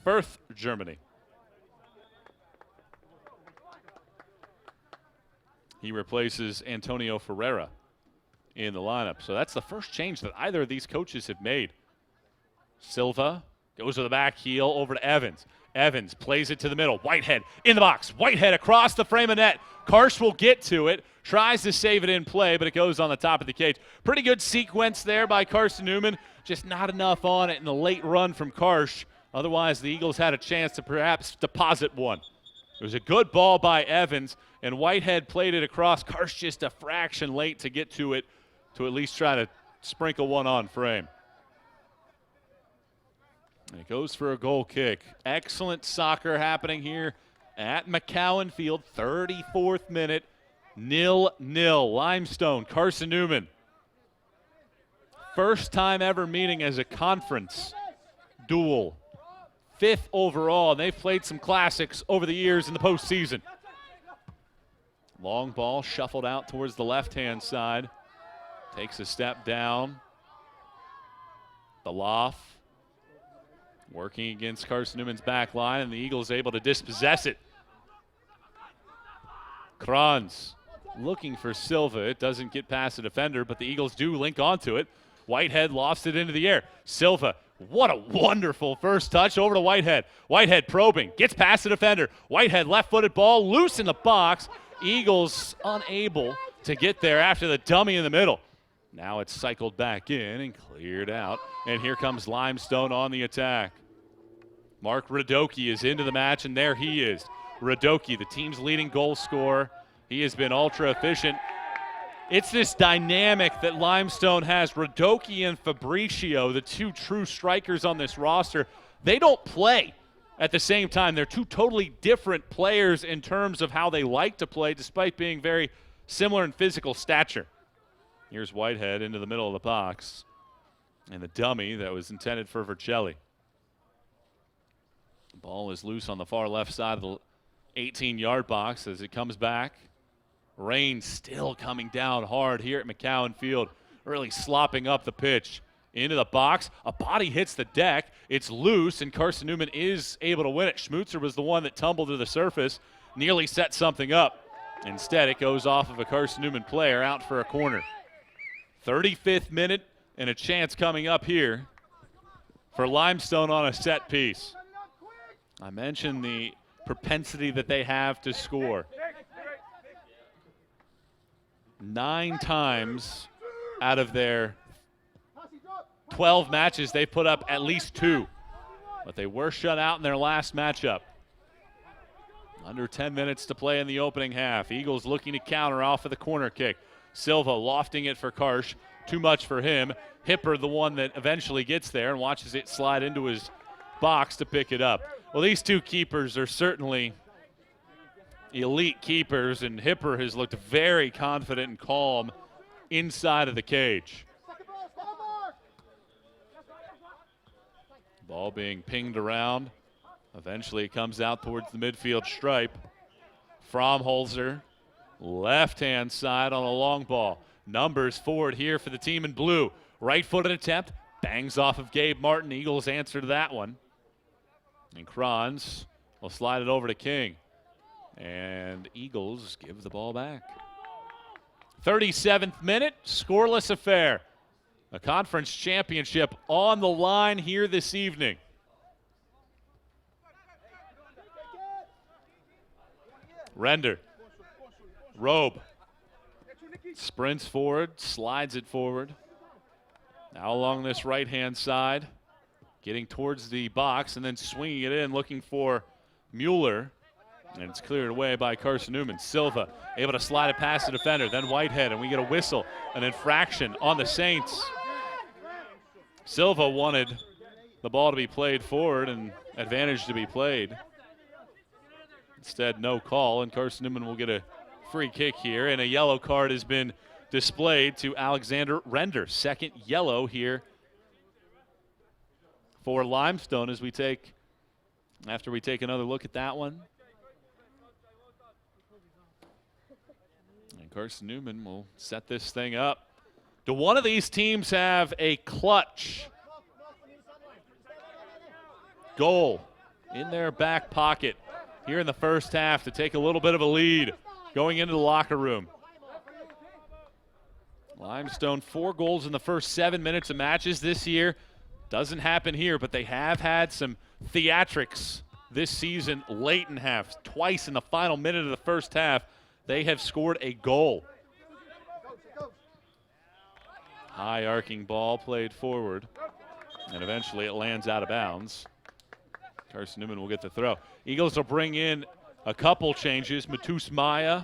Fürth, Germany. He replaces Antonio Ferreira in the lineup. So that's the first change that either of these coaches have made. Silva goes to the back heel over to Evans. Evans plays it to the middle. Whitehead in the box. Whitehead across the frame of net. Karsh will get to it. Tries to save it in play, but it goes on the top of the cage. Pretty good sequence there by Carson-Newman. Just not enough on it in the late run from Karsh. Otherwise, the Eagles had a chance to perhaps deposit one. It was a good ball by Evans, and Whitehead played it across. Karsh just a fraction late to get to it to at least try to sprinkle one on frame. And it goes for a goal kick. Excellent soccer happening here at McCowan Field. 34th minute, 0-0. Limestone, Carson-Newman. First time ever meeting as a conference duel. 5th overall, and they've played some classics over the years in the postseason. Long ball shuffled out towards the left-hand side. Takes a step down. The loft. Working against Carson-Newman's back line, and the Eagles able to dispossess it. Kranz looking for Silva. It doesn't get past the defender, but the Eagles do link onto it. Whitehead lofts it into the air. Silva, what a wonderful first touch over to Whitehead. Whitehead probing, gets past the defender. Whitehead left-footed ball, loose in the box. Eagles unable to get there after the dummy in the middle. Now it's cycled back in and cleared out. And here comes Limestone on the attack. Mark Radoki is into the match, and there he is. Radoki, the team's leading goal scorer. He has been ultra efficient. It's this dynamic that Limestone has. Radoki and Fabricio, the two true strikers on this roster, they don't play at the same time. They're two totally different players in terms of how they like to play, despite being very similar in physical stature. Here's Whitehead into the middle of the box. And the dummy that was intended for Vercelli. The ball is loose on the far left side of the 18-yard box as it comes back. Rain still coming down hard here at McCowan Field, really slopping up the pitch. Into the box, a body hits the deck. It's loose, and Carson-Newman is able to win it. Schmutzer was the one that tumbled to the surface, nearly set something up. Instead, it goes off of a Carson-Newman player out for a corner. 35th minute, and a chance coming up here for Limestone on a set piece. I mentioned the propensity that they have to score. 9 times out of their 12 matches, they put up at least 2. But they were shut out in their last matchup. Under 10 minutes to play in the opening half. Eagles looking to counter off of the corner kick. Silva lofting it for Karsh. Too much for him. Hipper, the one that eventually gets there and watches it slide into his box to pick it up. Well, these two keepers are certainly elite keepers, and Hipper has looked very confident and calm inside of the cage. Ball being pinged around. Eventually it comes out towards the midfield stripe. Fromholzer, left-hand side on a long ball. Numbers forward here for the team in blue. Right-footed attempt, bangs off of Gabe Martin. Eagles answer to that one. And Kranz will slide it over to King. And Eagles give the ball back. 37th minute, scoreless affair. A conference championship on the line here this evening. Render. Robe. Sprints forward, slides it forward. Now along this right-hand side, getting towards the box and then swinging it in, looking for Mueller. And it's cleared away by Carson-Newman. Silva able to slide it past the defender, then Whitehead, and we get a whistle, an infraction on the Saints. Silva wanted the ball to be played forward and advantage to be played. Instead, no call, and Carson-Newman will get a free kick here, and a yellow card has been displayed to Alexander Render. Second yellow here for Limestone as we take, after we take another look at that one. And Carson-Newman will set this thing up. Do one of these teams have a clutch goal in their back pocket here in the first half to take a little bit of a lead going into the locker room? Limestone 4 goals in the first 7 minutes of matches this year. Doesn't happen here, but they have had some theatrics this season late in halves. Twice in the final minute of the first half, they have scored a goal. High arcing ball played forward, and eventually it lands out of bounds. Carson-Newman will get the throw. Eagles will bring in a couple changes. Matus Maya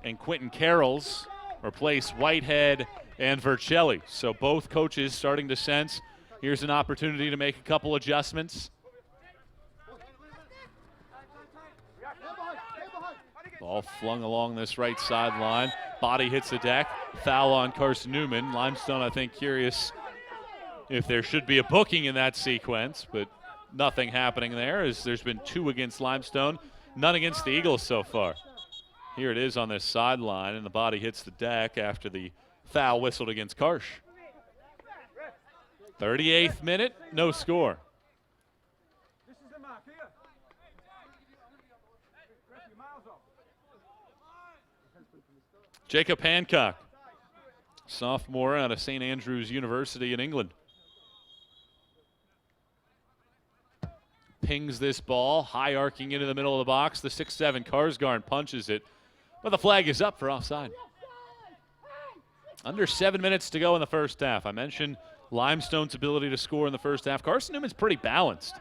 and Quentin Carrolls replace Whitehead and Vercelli. So both coaches starting to sense here's an opportunity to make a couple adjustments. Ball flung along this right sideline. Body hits the deck. Foul on Carson-Newman. Limestone, I think, curious if there should be a booking in that sequence, but nothing happening there as there's been 2 against Limestone, none against the Eagles so far. Here it is on this sideline, and the body hits the deck after the foul whistled against Karsh. 38th minute, no score. Jacob Hancock, sophomore out of St. Andrews University in England. Pings this ball, high arcing into the middle of the box. The 6'7" Karsgarn punches it, but the flag is up for offside. Under 7 minutes to go in the first half. I mentioned Limestone's ability to score in the first half. Carson-Newman's pretty balanced.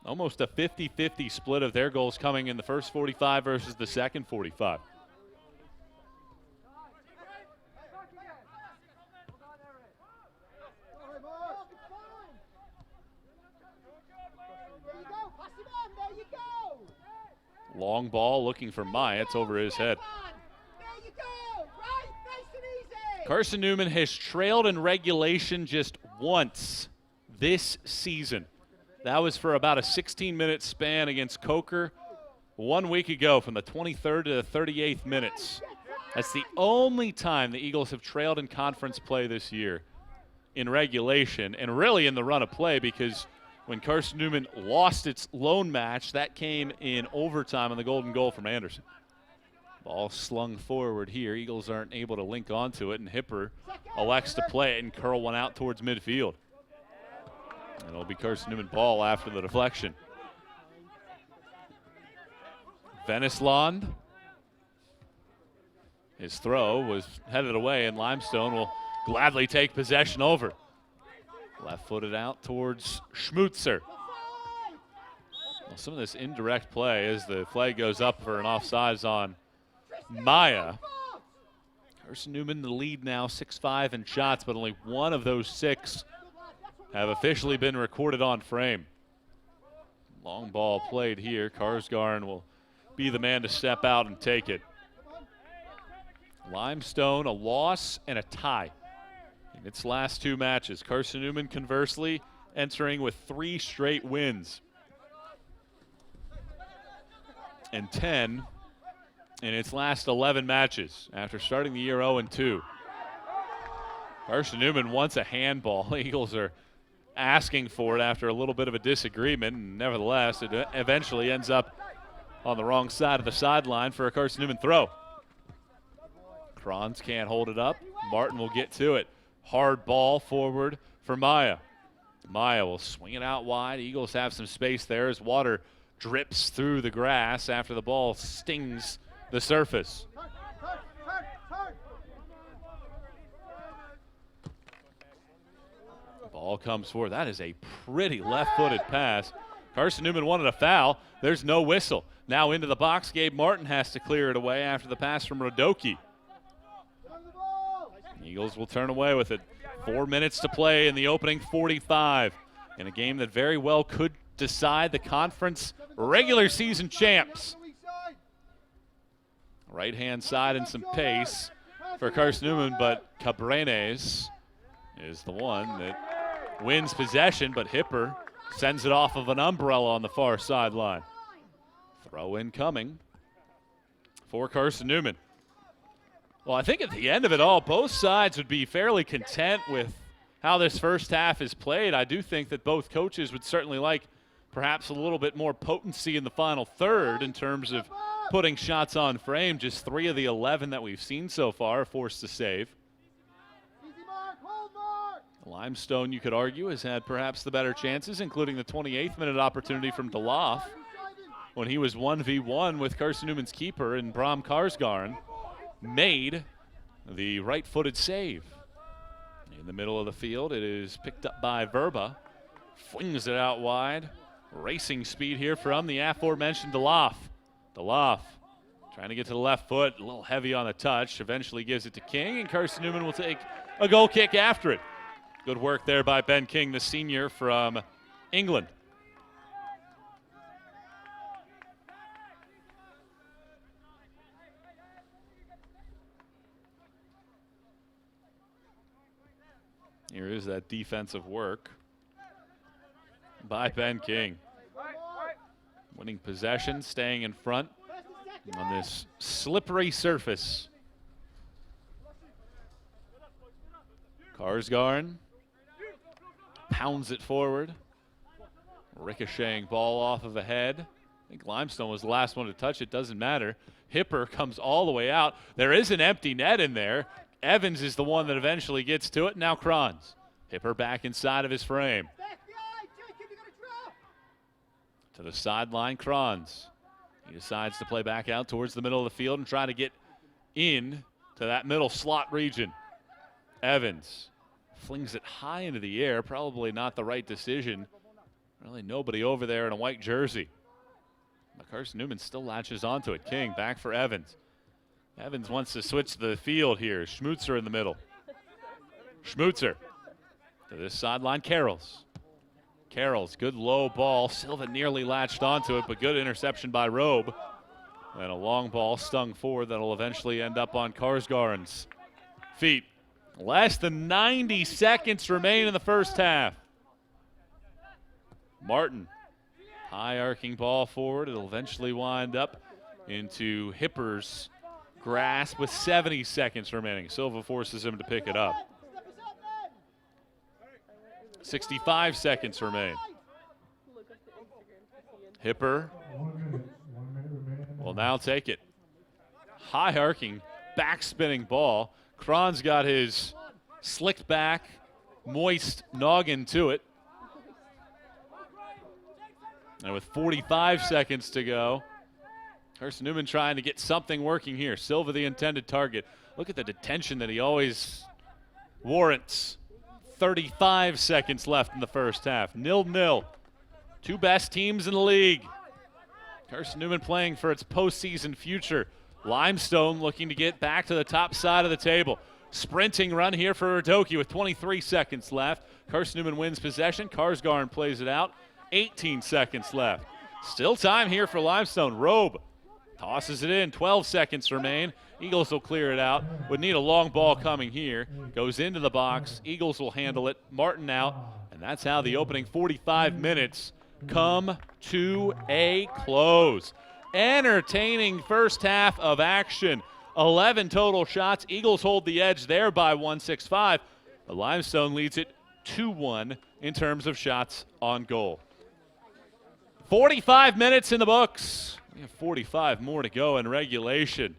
Almost a 50-50 split of their goals coming in the first 45 versus the second 45. Long ball looking for Maya. It's over his head. Carson-Newman has trailed in regulation just once this season. That was for about a 16-minute span against Coker 1 week ago from the 23rd to the 38th minutes. That's the only time the Eagles have trailed in conference play this year in regulation, and really in the run of play, because when Carson-Newman lost its lone match, that came in overtime on the golden goal from Anderson. Ball slung forward here. Eagles aren't able to link onto it, and Hipper elects to play it and curl one out towards midfield. And it'll be Carson-Newman ball after the deflection. Venisland. His throw was headed away, and Limestone will gladly take possession over. Left-footed out towards Schmutzer. Well, some of this indirect play as the flag goes up for an offsides on Maya. Carson-Newman the lead now, 6-5 in shots, but only one of those 6 have officially been recorded on frame. Long ball played here. Karsgarn will be the man to step out and take it. Limestone, a loss and a tie in its last 2 matches. Carson-Newman, conversely, entering with 3 straight wins and 10 in its last 11 matches after starting the year 0-2. Carson-Newman wants a handball. Eagles are asking for it after a little bit of a disagreement, and nevertheless, it eventually ends up on the wrong side of the sideline for a Carson-Newman throw. Kranz can't hold it up. Martin will get to it. Hard ball forward for Maya. Maya will swing it out wide. Eagles have some space there as water drips through the grass after the ball stings the surface. Ball comes forward. That is a pretty left-footed pass. Carson-Newman wanted a foul. There's no whistle. Now into the box. Gabe Martin has to clear it away after the pass from Radoki. Eagles will turn away with it. 4 minutes to play in the opening 45 in a game that very well could decide the conference regular season champs. Right-hand side and some pace for Carson-Newman, but Cabrenes is the one that wins possession, but Hipper sends it off of an umbrella on the far sideline. Throw in coming for Carson-Newman. Well, I think at the end of it all, both sides would be fairly content with how this first half is played. I do think that both coaches would certainly like perhaps a little bit more potency in the final third in terms of putting shots on frame. Just 3 of the 11 that we've seen so far are forced to save. Limestone, you could argue, has had perhaps the better chances, including the 28th minute opportunity from DeLoff when he was 1v1 with Carson-Newman's keeper and Bram Karsgarn made the right-footed save. In the middle of the field, it is picked up by Verba. Flings it out wide. Racing speed here from the aforementioned DeLoff. DeLoff trying to get to the left foot, a little heavy on the touch. Eventually gives it to King, and Carson-Newman will take a goal kick after it. Good work there by Ben King, the senior from England. Here is that defensive work by Ben King. Winning possession, staying in front on this slippery surface. Karsgarn pounds it forward. Ricocheting ball off of a head. I think Limestone was the last one to touch it. Doesn't matter. Hipper comes all the way out. There is an empty net in there. Evans is the one that eventually gets to it. Now Kranz. Hipper back inside of his frame. To the sideline, Kranz. He decides to play back out towards the middle of the field and try to get in to that middle slot region. Evans flings it high into the air. Probably not the right decision. Really nobody over there in a white jersey. But Carson-Newman still latches onto it. King back for Evans. Evans wants to switch the field here. Schmutzer in the middle. Schmutzer to this sideline. Carroll's, good low ball. Silva nearly latched onto it, but good interception by Robe. And a long ball stung forward that'll eventually end up on Karsgarn's feet. Less than 90 seconds remain in the first half. Martin, high arcing ball forward. It'll eventually wind up into Hipper's grasp with 70 seconds remaining. Silva forces him to pick it up. 65 seconds remain. Hipper will now take it. High arcing, back spinning ball. Kranz got his slicked back, moist noggin to it. And with 45 seconds to go, Carson-Newman trying to get something working here. Silva the intended target. Look at the detention that he always warrants. 35 seconds left in the first half. 0-0. Two best teams in the league. Carson-Newman playing for its postseason future. Limestone looking to get back to the top side of the table. Sprinting run here for Radoki with 23 seconds left. Carson-Newman wins possession. Karsgarn plays it out. 18 seconds left. Still time here for Limestone. Robe tosses it in. 12 seconds remain. Eagles will clear it out. Would need a long ball coming here. Goes into the box. Eagles will handle it. Martin out. And that's how the opening 45 minutes come to a close. Entertaining first half of action. 11 total shots. Eagles hold the edge there by 165. But Limestone leads it 2-1 in terms of shots on goal. 45 minutes in the books. We have 45 more to go in regulation.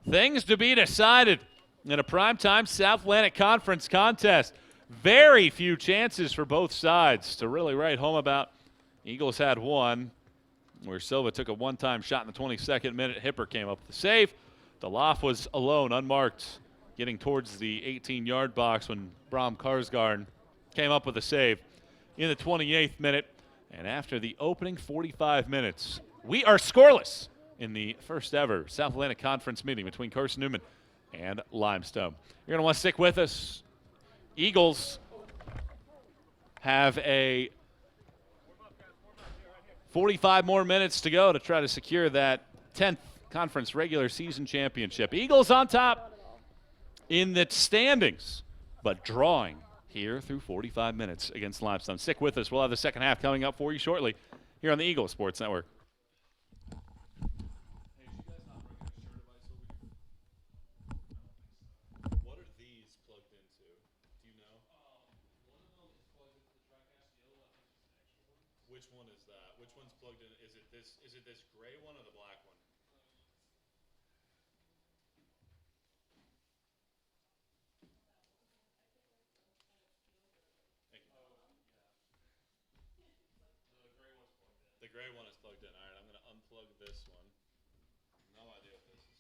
Things to be decided in a primetime South Atlantic Conference contest. Very few chances for both sides to really write home about. Eagles had one, where Silva took a one-time shot in the 22nd minute. Hipper came up with the save. DeLoff was alone, unmarked, getting towards the 18-yard box when Bram Karsgarn came up with a save in the 28th minute. And after the opening 45 minutes, we are scoreless in the first ever South Atlantic Conference meeting between Carson-Newman and Limestone. You're going to want to stick with us. Eagles have a 45 more minutes to go to try to secure that 10th conference regular season championship. Eagles on top in the standings, but drawing here through 45 minutes against Limestone. Stick with us. We'll have the second half coming up for you shortly here on the Eagle Sports Network. What are these plugged into? Do you know? One of them is plugged into the TriCast. The other one, I think, is an extra one. Which one is that? Which one's plugged in? Is it this gray one or the black one? The gray one is plugged in. All right, I'm going to unplug this one. No idea what this is.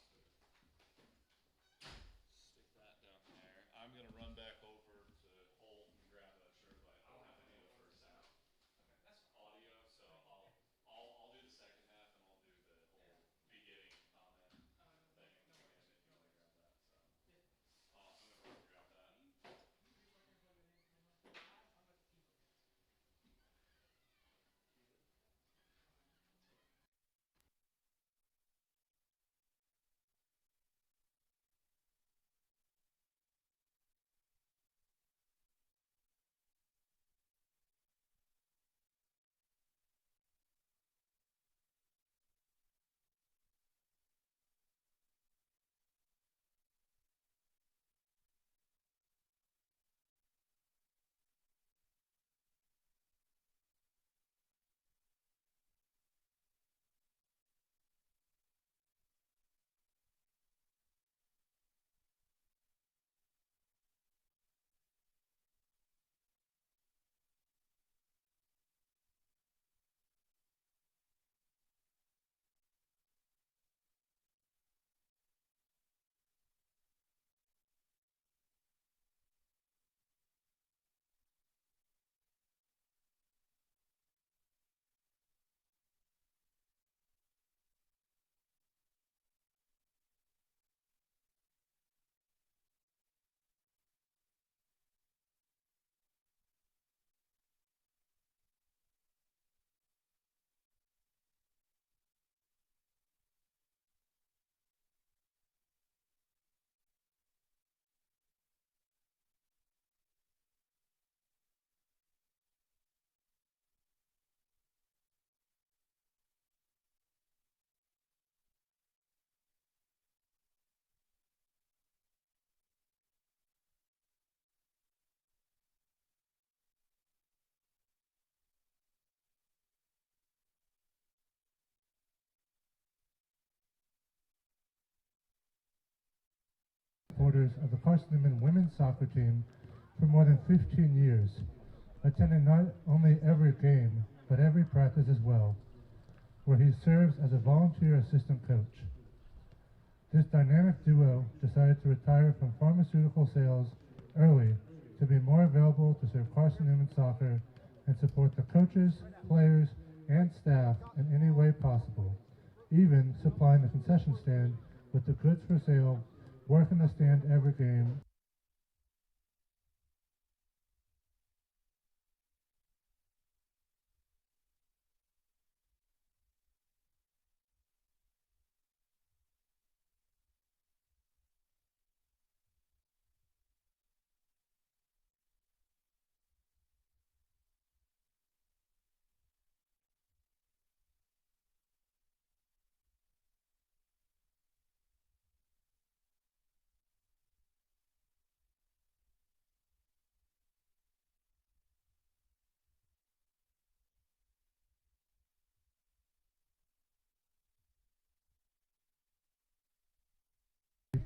Stick that down there. I'm going to run back over to members of the Carson-Newman women's soccer team for more than 15 years, attending not only every game, but every practice as well, where he serves as a volunteer assistant coach. This dynamic duo decided to retire from pharmaceutical sales early to be more available to serve Carson-Newman soccer and support the coaches, players, and staff in any way possible, even supplying the concession stand with the goods for sale, working the stand every game.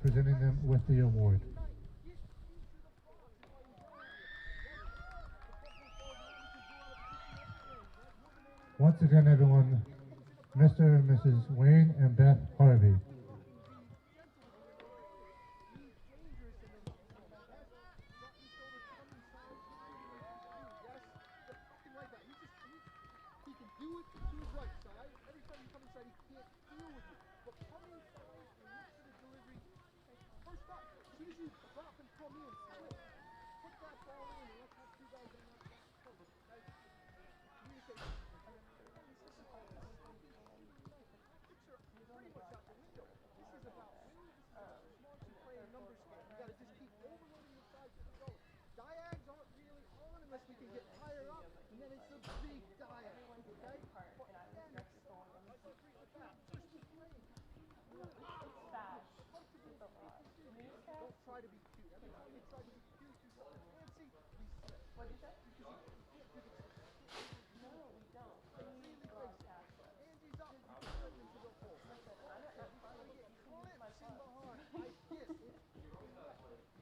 Presenting them with the award. Once again, everyone, Mr. and Mrs. Wayne and Beth Harvey. He can do it to his right side. Every time you come inside, he can't deal with you. But come inside and look for the delivery. First up, as soon as you drop and come in, quick, put that ball in and let's have two guys on that cover. Okay? Communication. Picks are pretty much out the window. This is about winning. This is about smart to play a numbers game. You gotta just keep overloading the sides of the goal. Diags aren't really on unless we can get higher up, and then it's the big diag. Okay? But then it's just keep playing. Don't try to be cute. Every time you try to be cute, you go fancy, reset. What did you say? No, we don't. Really face it. Andy's up. You can throw him into the hole. Listen, I'm not trying to get clients in the heart. I get it.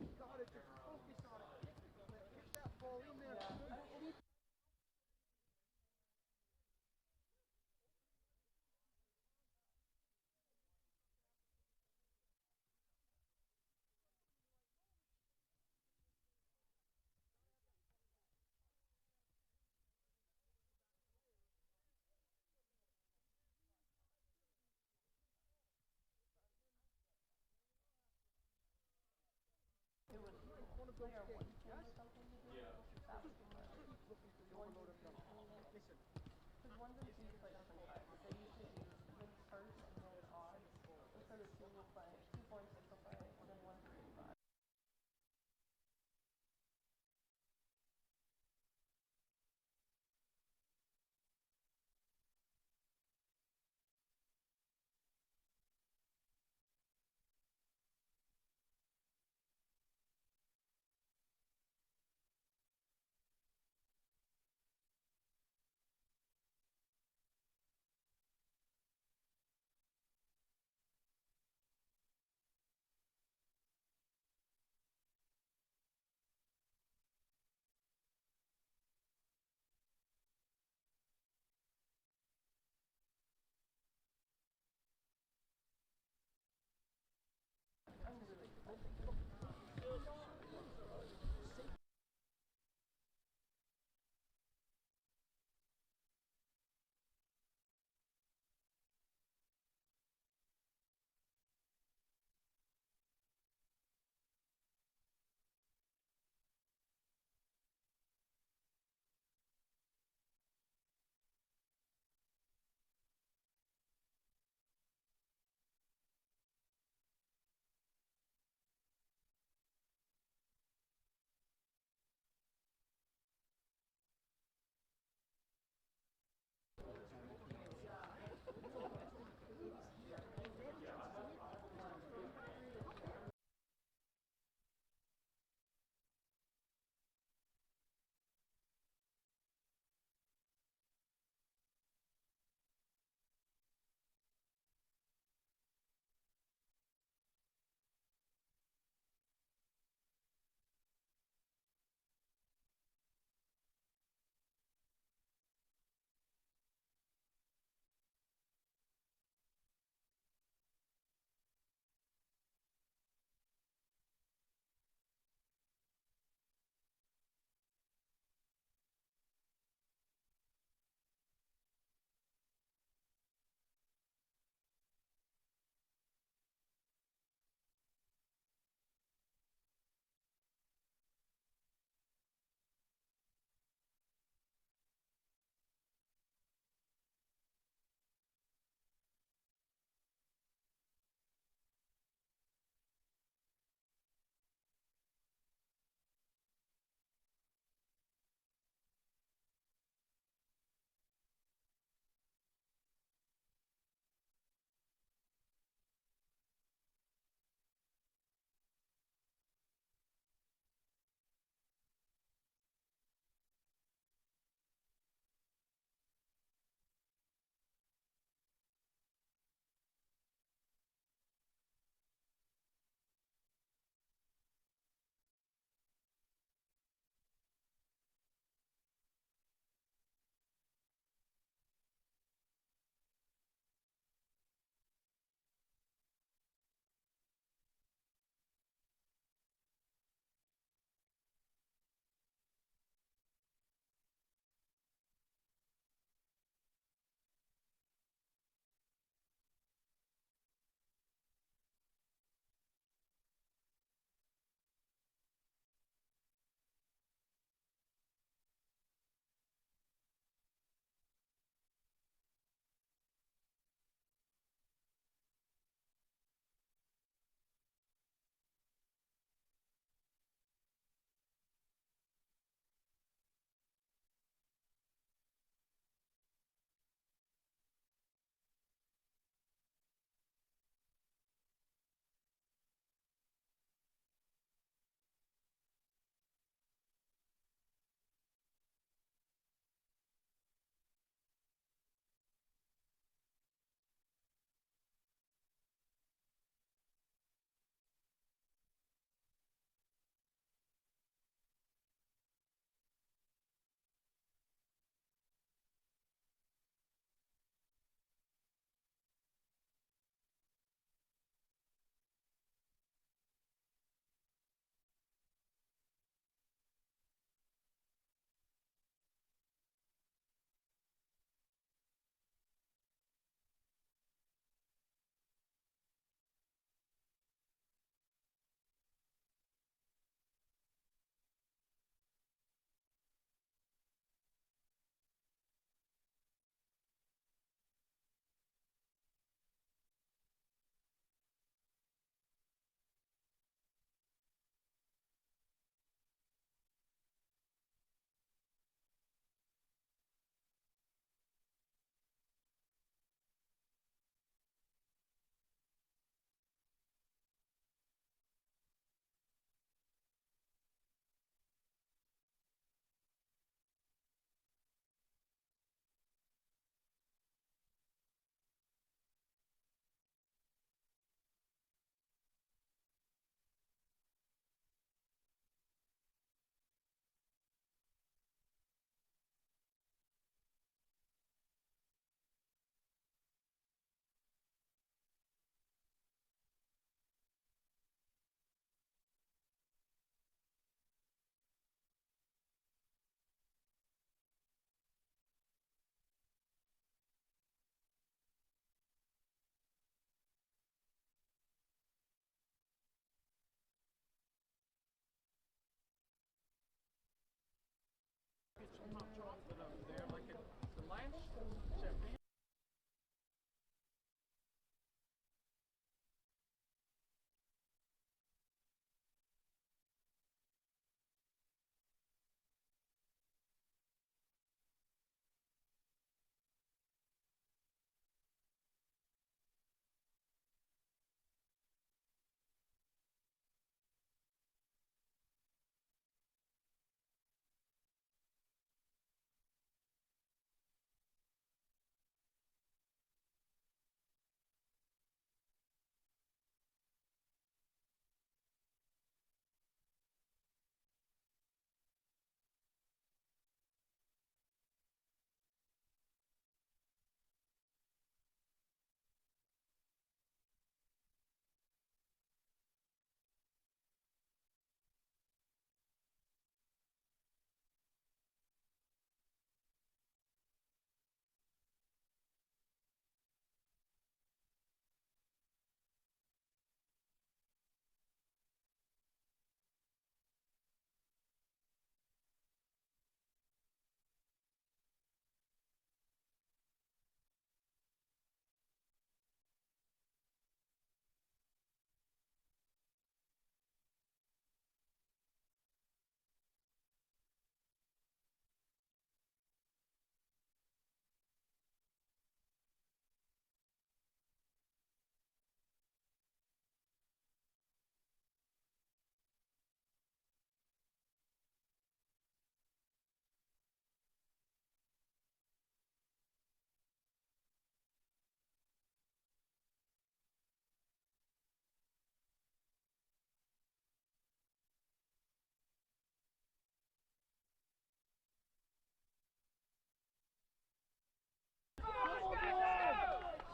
You gotta just focus on it. Get that ball in there. Keep one of those things. Yes? Keep looking for the overload of numbers. Listen.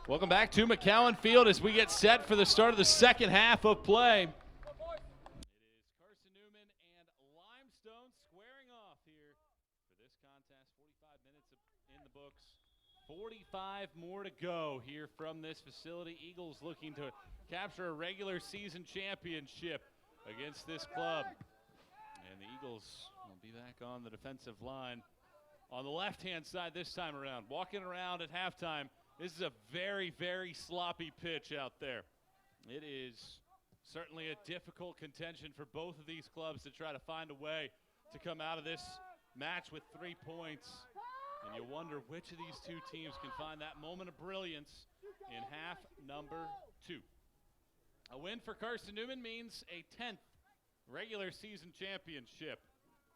Welcome back to McCowan Field as we get set for the start of the second half of play. It is Carson-Newman and Limestone squaring off here for this contest. 45 minutes in the books. 45 more to go here from this facility. Eagles looking to capture a regular season championship against this club. And the Eagles will be back on the defensive line on the left-hand side this time around. Walking around at halftime. This is a very, very sloppy pitch out there. It is certainly a difficult contention for both of these clubs to try to find a way to come out of this match with 3 points. And you wonder which of these two teams can find that moment of brilliance in half number 2. A win for Carson-Newman means a 10th regular season championship.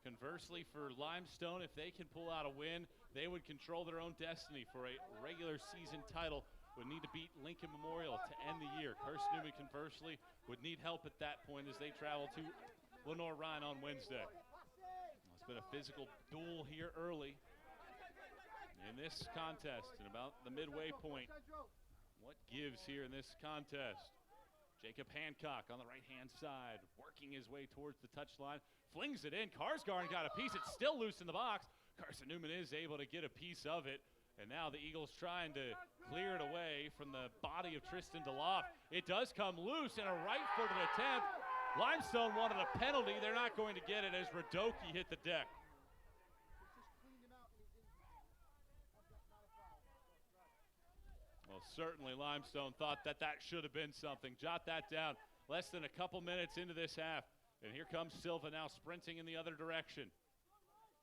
Conversely, for Limestone, if they can pull out a win, they would control their own destiny for a regular season title. Would need to beat Lincoln Memorial to end the year. Carson-Newman, conversely, would need help at that point as they travel to Lenore-Rhine on Wednesday. It's been a physical duel here early in this contest and about the midway point. What gives here in this contest? Jacob Hancock on the right-hand side, working his way towards the touchline, flings it in. Karsgaard got a piece. It's still loose in the box. Carson-Newman is able to get a piece of it, and now the Eagles trying to clear it away from the body of Tristan DeLoff. It does come loose in a right-footed attempt. Limestone wanted a penalty. They're not going to get it as Radoki hit the deck. Well, certainly Limestone thought that should have been something. Jot that down. Less than a couple minutes into this half. And here comes Silva now sprinting in the other direction.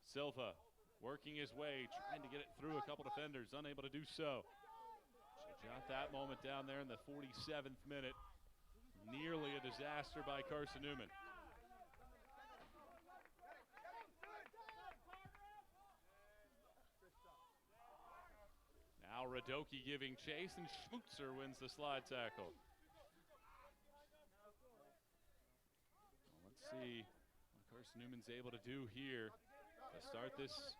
Silva working his way, trying to get it through a couple defenders, unable to do so. Jot that moment down there in the 47th minute. Nearly a disaster by Carson-Newman. Now Radoki giving chase, and Schmutzer wins the slide tackle. Well, let's see what Carson-Newman's able to do here to start this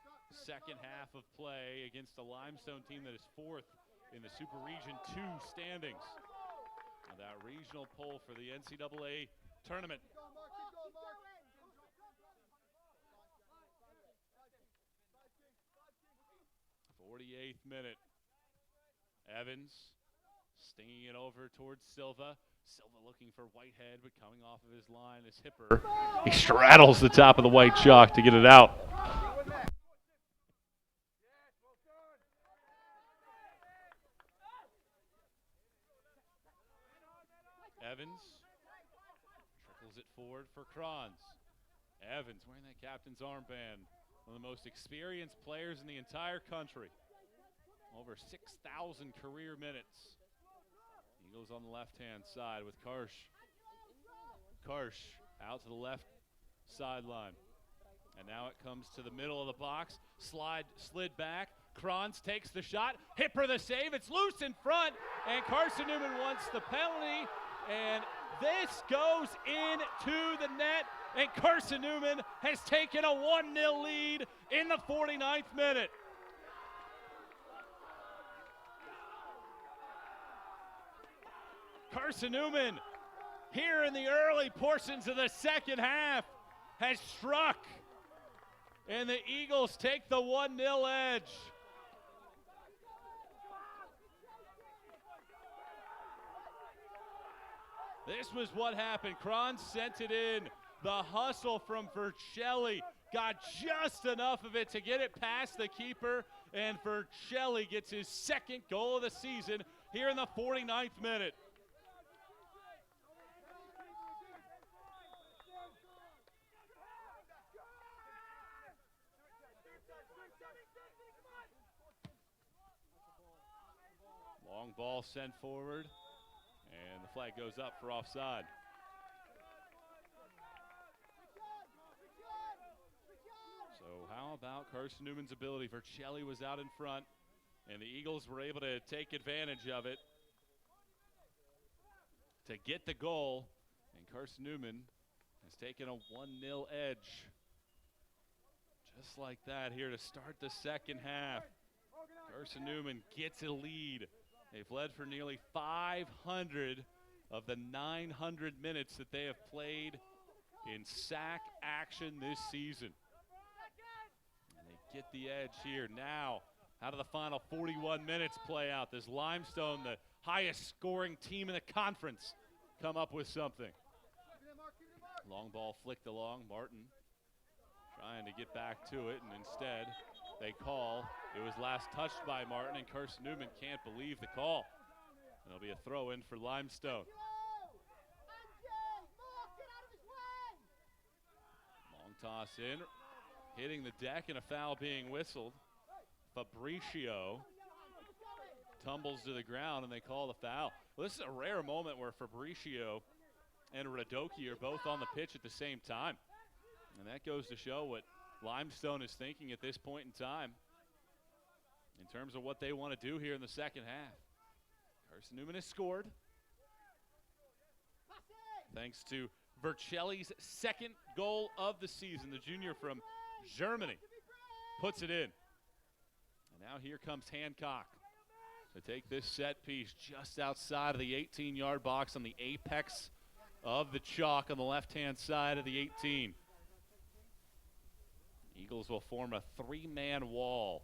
second half of play against a Limestone team that is 4th in the Super Region 2 standings. Now that regional poll for the NCAA tournament. 48th minute. Evans stinging it over towards Silva. Silva looking for Whitehead, but coming off of his line is Hipper. He straddles the top of the white chalk to get it out. Evans trickles it forward for Kranz. Evans wearing that captain's armband. One of the most experienced players in the entire country. Over 6,000 career minutes. Eagles on the left-hand side with Karsh. Karsh out to the left sideline. And now it comes to the middle of the box. Slid back. Kranz takes the shot. Hipper the save. It's loose in front. And Carson-Newman wants the penalty. And this goes into the net. And Carson-Newman has taken a 1-0 lead in the 49th minute. Carson-Newman, here in the early portions of the second half, has struck. And the Eagles take the 1-0 edge. This was what happened. Kranz sent it in. The hustle from Vercelli got just enough of it to get it past the keeper. And Vercelli gets his second goal of the season here in the 49th minute. Long ball sent forward, and the flag goes up for offside. So how about Carson-Newman's ability? Vercelli was out in front, and the Eagles were able to take advantage of it to get the goal, and Carson-Newman has taken a 1-0 edge. Just like that here to start the second half. Carson-Newman gets a lead They've led for nearly 500 of the 900 minutes that they have played in sack action this season. And they get the edge here. Now, how do the final 41 minutes play out? Does Limestone, the highest scoring team in the conference, come up with something? Long ball flicked along. Martin trying to get back to it, and instead they call. It was last touched by Martin, and Carson-Newman can't believe the call. And it'll be a throw in for Limestone. Long toss in, hitting the deck and a foul being whistled. Fabricio tumbles to the ground and they call the foul. Well, this is a rare moment where Fabricio and Radoki are both on the pitch at the same time. And that goes to show what Limestone is thinking at this point in time in terms of what they want to do here in the second half. Carson-Newman has scored, thanks to Vercelli's second goal of the season. The junior from Germany puts it in. And now here comes Hancock to take this set piece just outside of the 18-yard box on the apex of the chalk on the left-hand side of the 18. Eagles will form a three-man wall.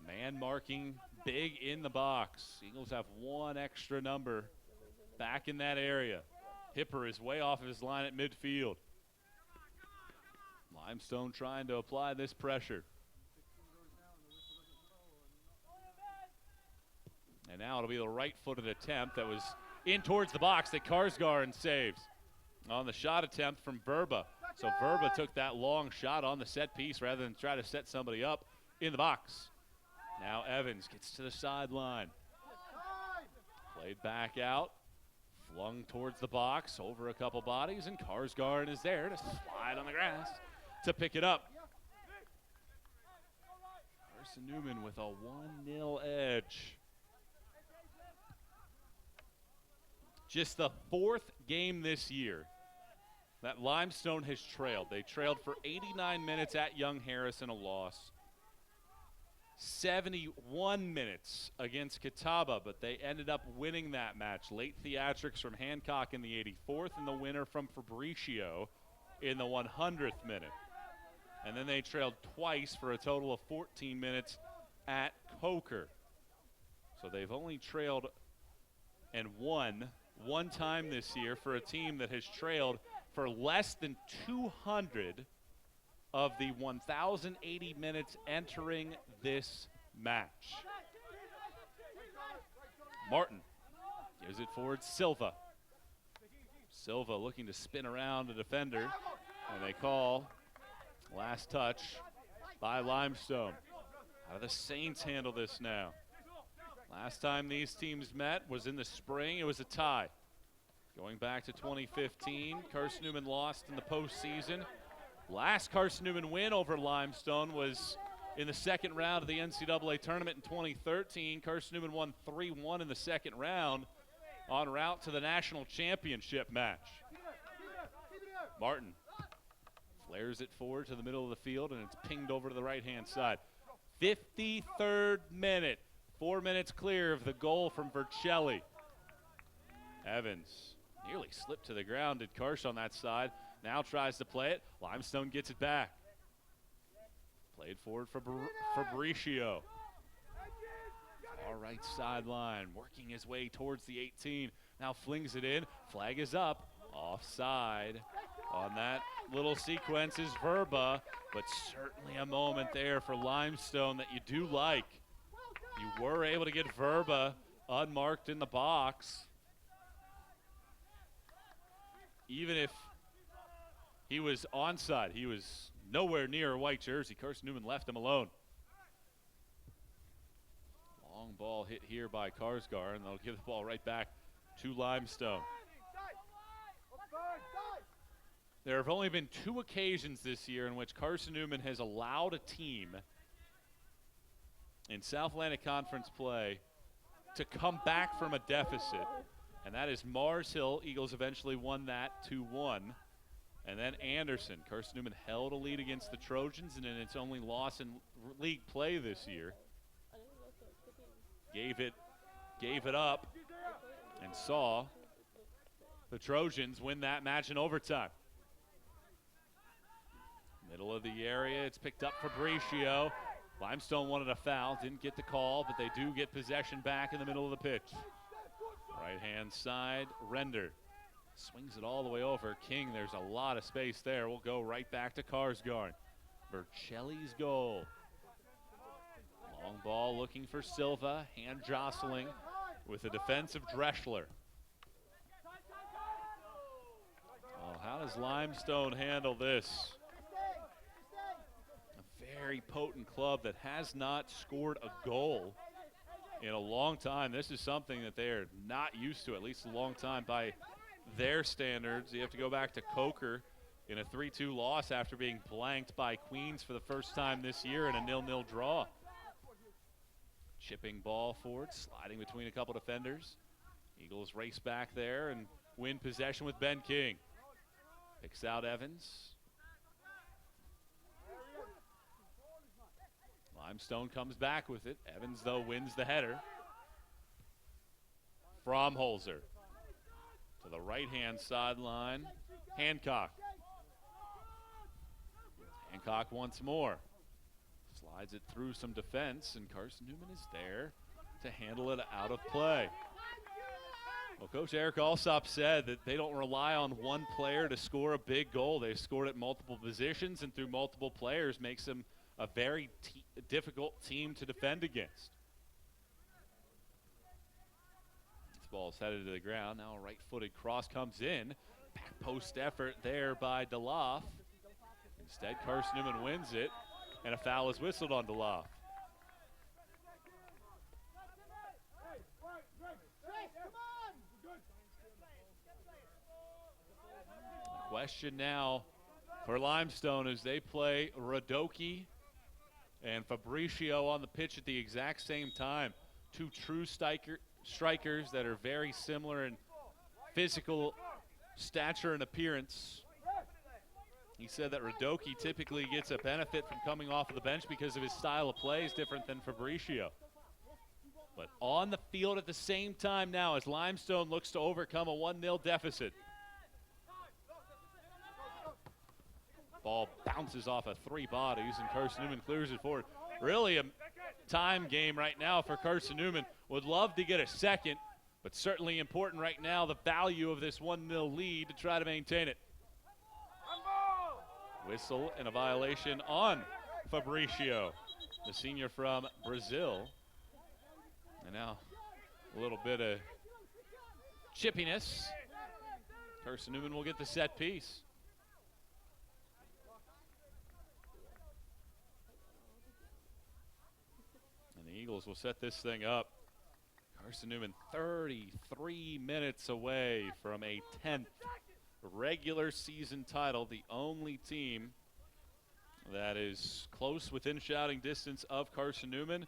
Man marking big in the box. Eagles have one extra number back in that area. Hipper is way off of his line at midfield. Limestone trying to apply this pressure. And now it'll be the right-footed attempt that was in towards the box that Karsgaard saves on the shot attempt from Verba. So Verba took that long shot on the set piece rather than try to set somebody up in the box. Now Evans gets to the sideline. Played back out. Flung towards the box, over a couple bodies, and Karsgaard is there to slide on the grass to pick it up. Carson-Newman with a 1-0 edge. Just the fourth game this year that Limestone has trailed. They trailed for 89 minutes at Young Harris in a loss. 71 minutes against Catawba, but they ended up winning that match. Late theatrics from Hancock in the 84th and the winner from Fabricio in the 100th minute. And then they trailed twice for a total of 14 minutes at Coker. So they've only trailed and won one time this year for a team that has trailed for less than 200 of the 1,080 minutes entering this match. Martin gives it forward Silva. Silva looking to spin around the defender, and they call last touch by Limestone. How do the Saints handle this now? Last time these teams met was in the spring. It was a tie. Going back to 2015, Carson-Newman lost in the postseason. Last Carson-Newman win over Limestone was in the second round of the NCAA tournament in 2013. Carson-Newman won 3-1 in the second round en route to the national championship match. Martin flares it forward to the middle of the field, and it's pinged over to the right-hand side. 53rd minute. 4 minutes clear of the goal from Vercelli. Evans nearly slipped to the ground, did Karsh on that side. Now tries to play it. Limestone gets it back. Played forward for Fabricio. Far right sideline, working his way towards the 18. Now flings it in. Flag is up. Offside on that little sequence is Verba, but certainly a moment there for Limestone that you do like. You were able to get Verba unmarked in the box. Even if he was onside, he was nowhere near a white jersey. Carson-Newman left him alone. Long ball hit here by Karsgaard, and they'll give the ball right back to Limestone. There have only been 2 occasions this year in which Carson-Newman has allowed a team in South Atlantic Conference play to come back from a deficit, and that is Mars Hill. Eagles eventually won that 2-1. And then Anderson. Carson-Newman held a lead against the Trojans, and in its only loss in league play this year. gave it up and saw the Trojans win that match in overtime. Middle of the area, it's picked up Fabricio. Limestone wanted a foul, didn't get the call, but they do get possession back in the middle of the pitch. Right-hand side, Render swings it all the way over. King, there's a lot of space there. We'll go right back to Karsgaard. Vercelli's goal. Long ball looking for Silva, hand jostling with the defense of Dreschler. Oh, how does Limestone handle this? A very potent club that has not scored a goal in a long time. This is something that they're not used to, at least a long time by their standards. You have to go back to Coker in a 3-2 loss after being blanked by Queens for the first time this year in a 0-0 draw. Chipping ball forward, sliding between a couple defenders. Eagles race back there and win possession with Ben King. Picks out Evans. Limestone comes back with it. Evans, though, wins the header. Fromholzer to the right-hand sideline. Hancock. Hancock once more. Slides it through some defense, and Carson-Newman is there to handle it out of play. Well, Coach Eric Alsop said that they don't rely on one player to score a big goal. They've scored at multiple positions and through multiple players, makes them a very difficult team to defend against. This ball is headed to the ground. Now a right-footed cross comes in. Back post effort there by DeLoff. Instead, Carson-Newman wins it, and a foul is whistled on DeLoff. The question now for Limestone as they play Radoki and Fabricio on the pitch at the exact same time. Two true strikers that are very similar in physical stature and appearance. He said that Radoki typically gets a benefit from coming off of the bench because of his style of play is different than Fabricio. But on the field at the same time now as Limestone looks to overcome a 1-0 deficit. Ball bounces off of 3 bodies, and Carson-Newman clears it forward. Really a time game right now for Carson-Newman. Would love to get a second, but certainly important right now, the value of this 1-0 lead to try to maintain it. Whistle and a violation on Fabricio, the senior from Brazil. And now a little bit of chippiness. Carson-Newman will get the set piece. And the Eagles will set this thing up. Carson-Newman 33 minutes away from a 10th regular season title, the only team that is close within shouting distance of Carson-Newman.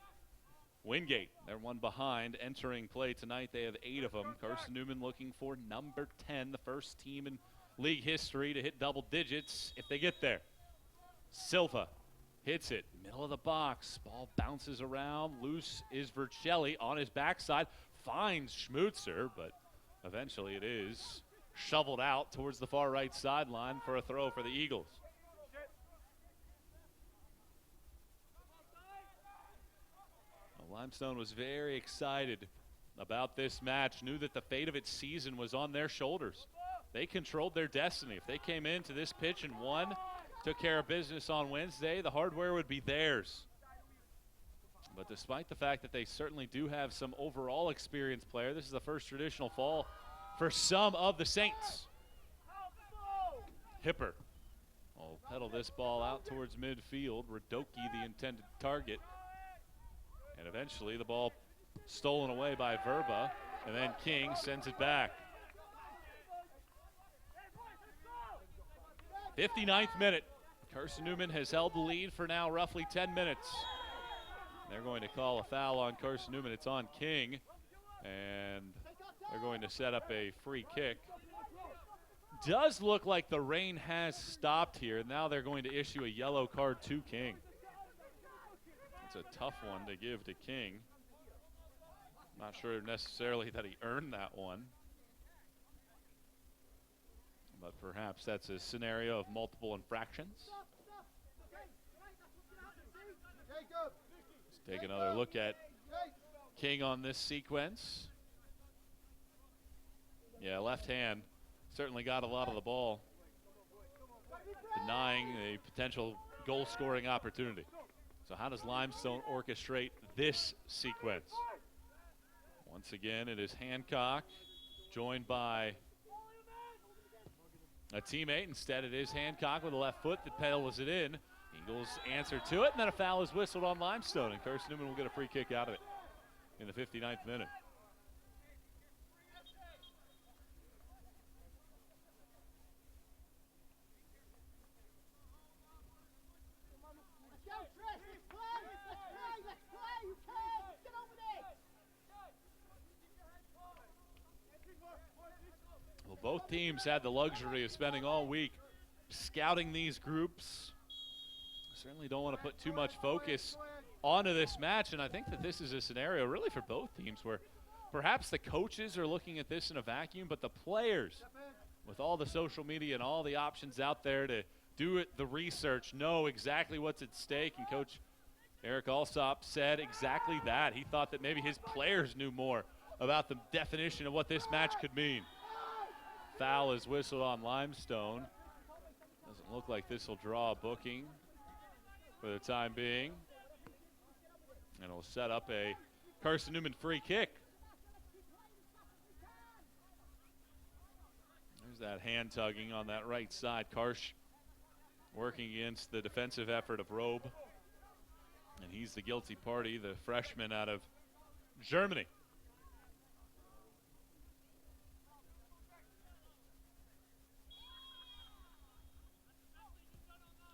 Wingate, they're one behind entering play tonight. They have 8 of them. Carson-Newman looking for number 10, the first team in league history to hit double digits if they get there. Silva hits it, middle of the box. Ball bounces around. Loose is Vercelli on his backside. Finds Schmutzer, but eventually it is shoveled out towards the far right sideline for a throw for the Eagles. Well, Limestone was very excited about this match, knew that the fate of its season was on their shoulders. They controlled their destiny. If they came into this pitch and won, took care of business on Wednesday, the hardware would be theirs. But despite the fact that they certainly do have some overall experienced player, this is the first traditional fall for some of the Saints. Hipper will pedal this ball out towards midfield. Radoki, the intended target. And eventually the ball stolen away by Verba, and then King sends it back. 59th minute. Carson-Newman has held the lead for now roughly 10 minutes. They're going to call a foul on Carson-Newman. It's on King, and they're going to set up a free kick. Does look like the rain has stopped here. Now they're going to issue a yellow card to King. It's a tough one to give to King. Not sure necessarily that he earned that one. But perhaps that's a scenario of multiple infractions. Let's take another look at King on this sequence. Yeah, left hand certainly got a lot of the ball, denying a potential goal-scoring opportunity. So how does Limestone orchestrate this sequence? Once again, it is Hancock, joined by a teammate. Instead, it is Hancock with a left foot that pedals it in. Eagles answer to it, and then a foul is whistled on Limestone, and Carson-Newman will get a free kick out of it in the 59th minute. Well, both teams had the luxury of spending all week scouting these groups. Certainly don't want to put too much focus onto this match, and I think that this is a scenario really for both teams where perhaps the coaches are looking at this in a vacuum, but the players, with all the social media and all the options out there to do it, the research, know exactly what's at stake. And Coach Eric Alsop said exactly that. He thought that maybe his players knew more about the definition of what this match could mean. Foul is whistled on Limestone. Doesn't look like this will draw a booking for the time being. And it'll set up a Carson-Newman free kick. There's that hand tugging on that right side. Karsh working against the defensive effort of Robe. And he's the guilty party, the freshman out of Germany.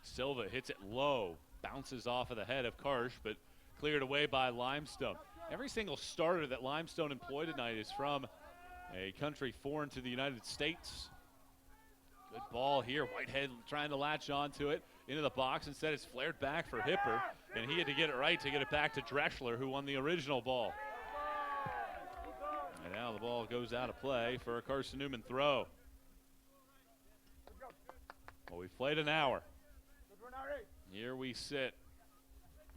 Silva hits it low, bounces off of the head of Karsh, but cleared away by Limestone. Every single starter that Limestone employed tonight is from a country foreign to the United States. Good ball here. Whitehead trying to latch onto it into the box. Instead, it's flared back for Hipper, and he had to get it right to get it back to Dreschler, who won the original ball. And now the ball goes out of play for a Carson-Newman throw. Well, we've played an hour. Here we sit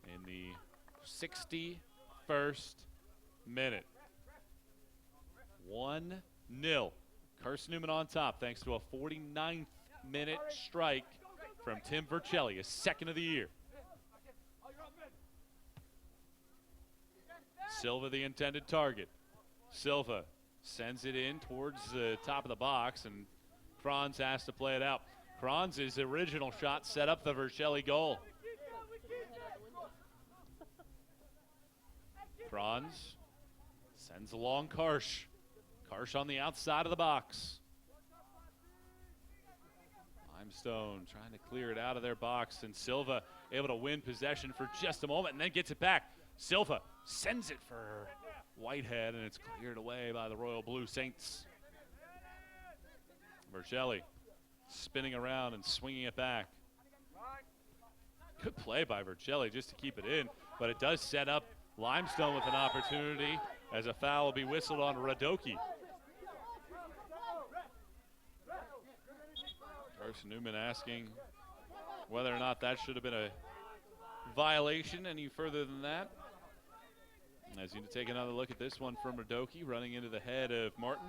in the 61st minute. 1-0. Carson-Newman on top thanks to a 49th minute strike from Tim Vercelli, his second of the year. Silva the intended target. Silva sends it in towards the top of the box, and Franz has to play it out. Franz's original shot set up the Vercelli goal. Franz sends along Karsh. Karsh on the outside of the box. Limestone trying to clear it out of their box, and Silva able to win possession for just a moment and then gets it back. Silva sends it for Whitehead, and it's cleared away by the Royal Blue Saints. Vercelli spinning around and swinging it back. Good play by Vercelli just to keep it in, but it does set up Limestone with an opportunity as a foul will be whistled on Radoki. Carson-Newman asking whether or not that should have been a violation any further than that. As you take another look at this one from Radoki, running into the head of Martin.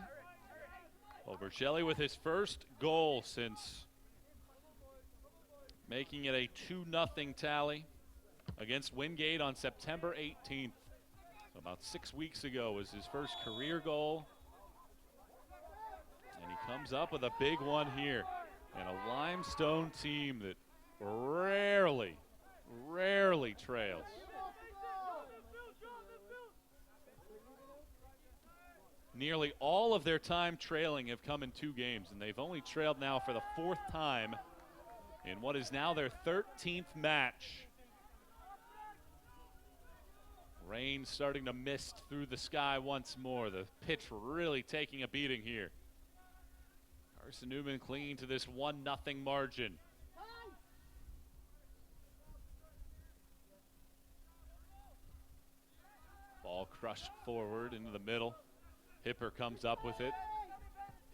Well, Vercelli with his first goal since making it a 2-0 tally against Wingate on September 18th. So about 6 weeks ago was his first career goal. And he comes up with a big one here. And a Limestone team that rarely trails. Nearly all of their time trailing have come in 2 games, and they've only trailed now for the 4th time in what is now their 13th match. Rain starting to mist through the sky once more. The pitch really taking a beating here. Carson-Newman clinging to this 1-0 margin. Ball crushed forward into the middle. Hipper comes up with it.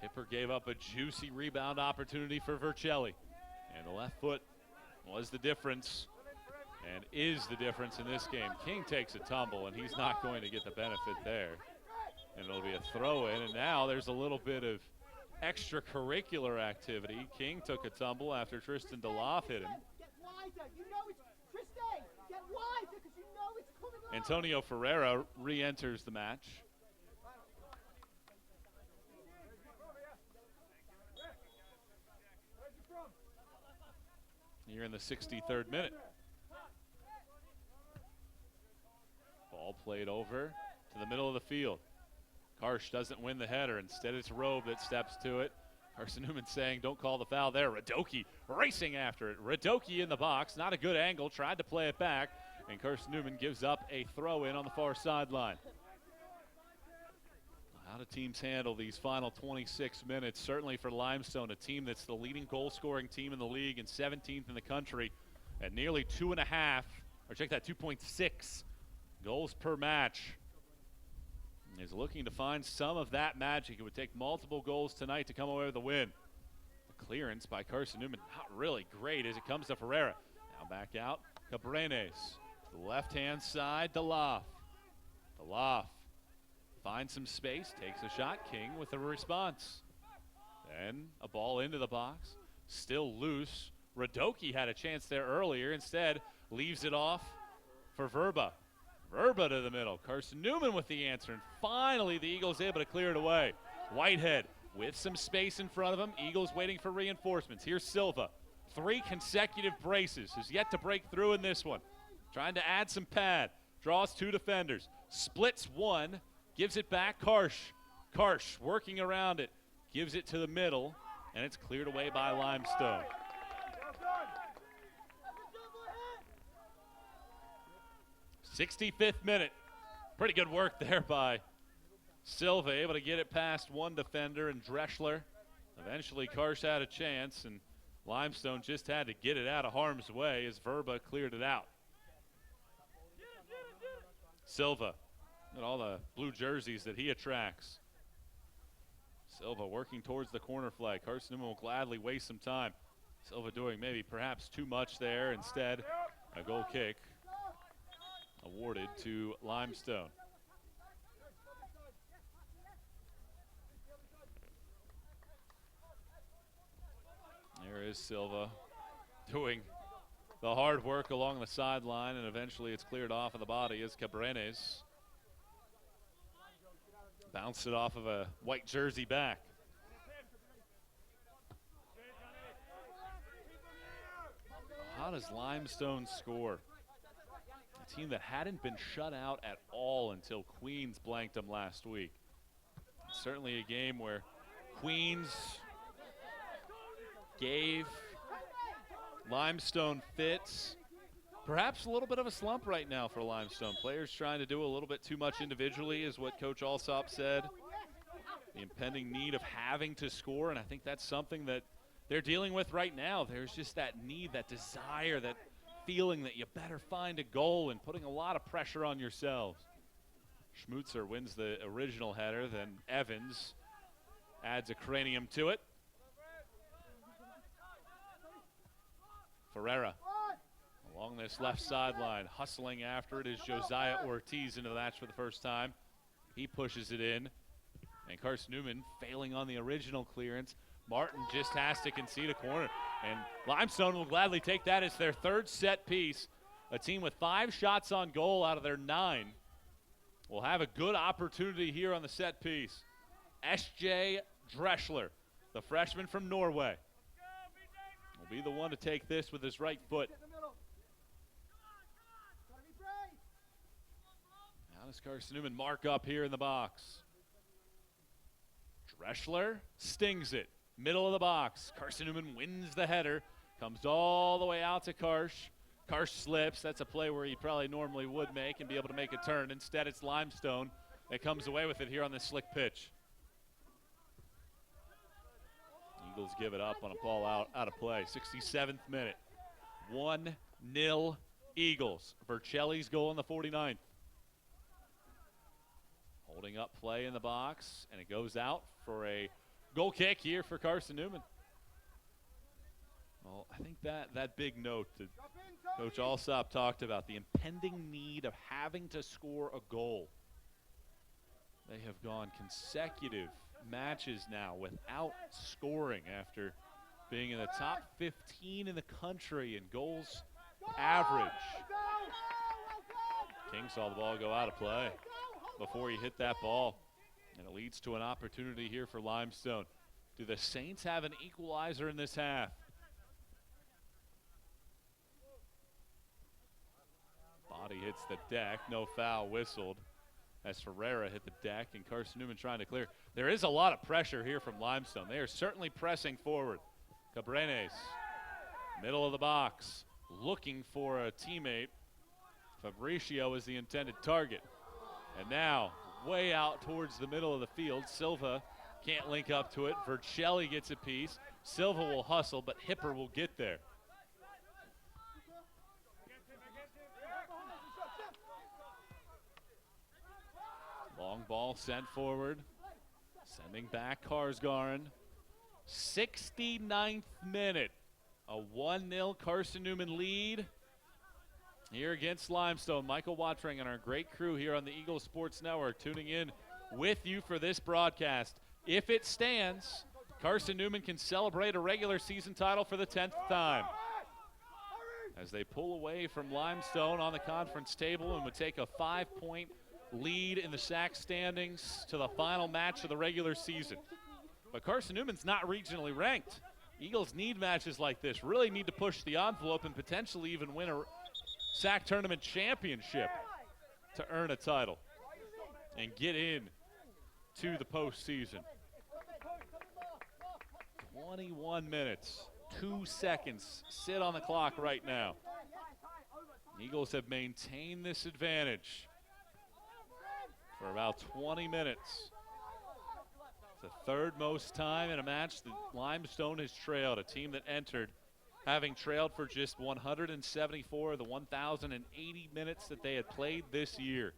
Hipper gave up a juicy rebound opportunity for Vercelli. And the left foot was the difference and is the difference in this game. King takes a tumble, and he's not going to get the benefit there. And it'll be a throw-in, and now there's a little bit of extracurricular activity. King took a tumble after Tristan DeLoff hit him. Get wider. You know it's Tristan. Get wider because you know it's coming on. Antonio Ferreira re-enters the match. Here in the 63rd minute. Ball played over to the middle of the field. Karsh doesn't win the header. Instead, it's Robe that steps to it. Carson-Newman saying, don't call the foul there. Radoki racing after it. Radoki in the box. Not a good angle. Tried to play it back. And Carson-Newman gives up a throw-in on the far sideline. How do teams handle these final 26 minutes? Certainly for Limestone, a team that's the leading goal-scoring team in the league and 17th in the country at nearly 2.5, or check that, 2.6 goals per match. Is looking to find some of that magic. It would take multiple goals tonight to come away with a win. The clearance by Carson-Newman, not really great as it comes to Ferreira. Now back out, Cabrenes. To the left-hand side, DeLoff. DeLoff finds some space, takes a shot. King with a response. Then a ball into the box, still loose. Radoki had a chance there earlier. Instead, leaves it off for Verba. Verba to the middle. Carson-Newman with the answer. And finally, the Eagles able to clear it away. Whitehead with some space in front of him. Eagles waiting for reinforcements. Here's Silva. 3 consecutive braces. Has yet to break through in this one. Trying to add some pad. Draws 2 defenders. Splits 1. Gives it back. Karsh working around it. Gives it to the middle. And it's cleared away by Limestone. 65th minute. Pretty good work there by Silva, able to get it past one defender and Drechsler. Eventually, Karsh had a chance, and Limestone just had to get it out of harm's way as Verba cleared it out. Silva, and all the blue jerseys that he attracts. Silva working towards the corner flag. Carson-Newman will gladly waste some time. Silva doing maybe perhaps too much there. Instead, a goal kick awarded to Limestone. There is Silva doing the hard work along the sideline, and eventually it's cleared off of the body as Cabrenes bounced it off of a white jersey back. How does Limestone score? A team that hadn't been shut out at all until Queens blanked them last week. Certainly a game where Queens gave Limestone fits. Perhaps a little bit of a slump right now for Limestone. Players trying to do a little bit too much individually is what Coach Alsop said. The impending need of having to score, and I think that's something that they're dealing with right now. There's just that need, that desire, that feeling that you better find a goal and putting a lot of pressure on yourselves. Schmutzer wins the original header, then Evans adds a cranium to it. Ferreira along this left sideline, hustling after it is Josiah Ortiz into the match for the first time. He pushes it in, and Carson-Newman failing on the original clearance. Martin just has to concede a corner, and Limestone will gladly take that as their third set piece. A team with 5 shots on goal out of their 9 will have a good opportunity here on the set piece. S.J. Drechsler, the freshman from Norway, will be the one to take this with his right foot. How does Carson-Newman mark up here in the box? Drechsler stings it. Middle of the box. Carson-Newman wins the header. Comes all the way out to Karsh. Karsh slips. That's a play where he probably normally would make and be able to make a turn. Instead, it's Limestone that comes away with it here on this slick pitch. Eagles give it up on a ball out of play. 67th minute. 1-0 Eagles. Vercelli's goal in the 49th. Holding up play in the box, and it goes out for a goal kick here for Carson-Newman. Well, I think that big note that Coach Alsop talked about, the impending need of having to score a goal. They have gone consecutive matches now without scoring after being in the top 15 in the country in goals average. King saw the ball go out of play before he hit that ball, and it leads to an opportunity here for Limestone. Do the Saints have an equalizer in this half? Body hits the deck, no foul whistled as Ferreira hit the deck, and Carson-Newman trying to clear. There is a lot of pressure here from Limestone. They are certainly pressing forward. Cabrenes, middle of the box, looking for a teammate. Fabricio is the intended target. And now, way out towards the middle of the field, Silva can't link up to it. Vercelli gets a piece. Silva will hustle, but Hipper will get there. Long ball sent forward. Sending back Karsgaard. 69th minute. A 1-0 Carson-Newman lead here against Limestone. Michael Watring and our great crew here on the Eagle Sports Network tuning in with you for this broadcast. If it stands, Carson-Newman can celebrate a regular season title for the 10th time, as they pull away from Limestone on the conference table and would take a 5-point lead in the SAC standings to the final match of the regular season. But Carson-Newman's not regionally ranked. Eagles need matches like this, really need to push the envelope and potentially even win a SAC tournament championship to earn a title and get in to the postseason. 21 minutes, 2 seconds sit on the clock right now. Eagles have maintained this advantage for about 20 minutes. It's the third most time in a match that Limestone has trailed, a team that entered having trailed for just 174 of the 1,080 minutes that they had played this year.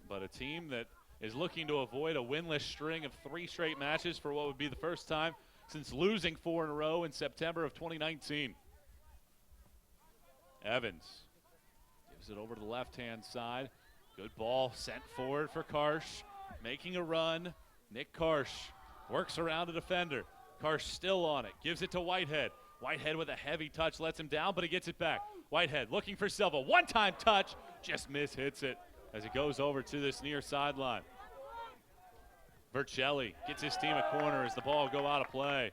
But a team that is looking to avoid a winless string of 3 straight matches for what would be the first time since losing 4 in a row in September of 2019. Evans gives it over to the left-hand side. Good ball sent forward for Karsh, making a run. Nick Karsh works around a defender. Karsh still on it, gives it to Whitehead. Whitehead with a heavy touch lets him down, but he gets it back. Whitehead looking for Silva. One-time touch, just hits it as it goes over to this near sideline. Vercelli gets his team a corner as the ball go out of play.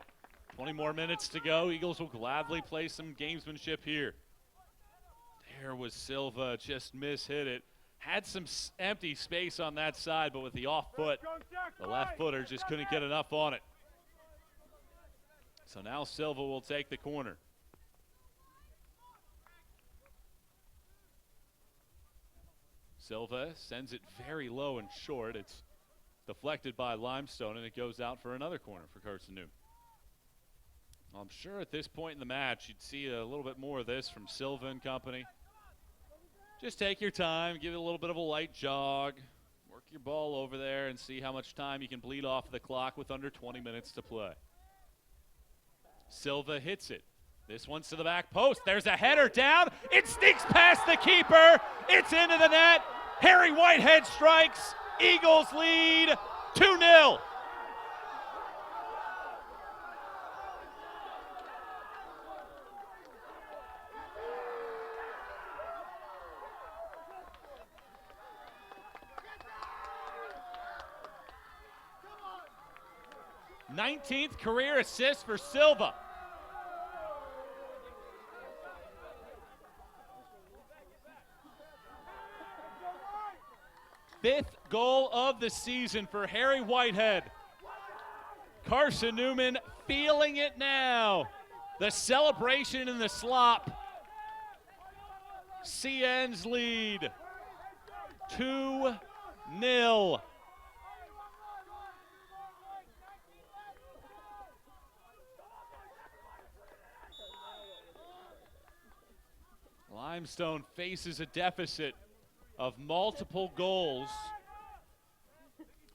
20 more minutes to go. Eagles will gladly play some gamesmanship here. There was Silva, just hit it. Had some empty space on that side, but with the off foot, the left footer just couldn't get enough on it. So now Silva will take the corner. Silva sends it very low and short. It's deflected by Limestone, and it goes out for another corner for Carson-Newman. Well, I'm sure at this point in the match, you'd see a little bit more of this from Silva and company. Just take your time, give it a little bit of a light jog, work your ball over there, and see how much time you can bleed off the clock with under 20 minutes to play. Silva hits it. This one's to the back post. There's a header down. It sneaks past the keeper. It's into the net. Harry Whitehead strikes. Eagles lead 2-0. Nineteenth career assist for Silva. Fifth goal of the season for Harry Whitehead. Carson-Newman feeling it now. The celebration and the slop. CN's lead 2-0. Limestone faces a deficit of multiple goals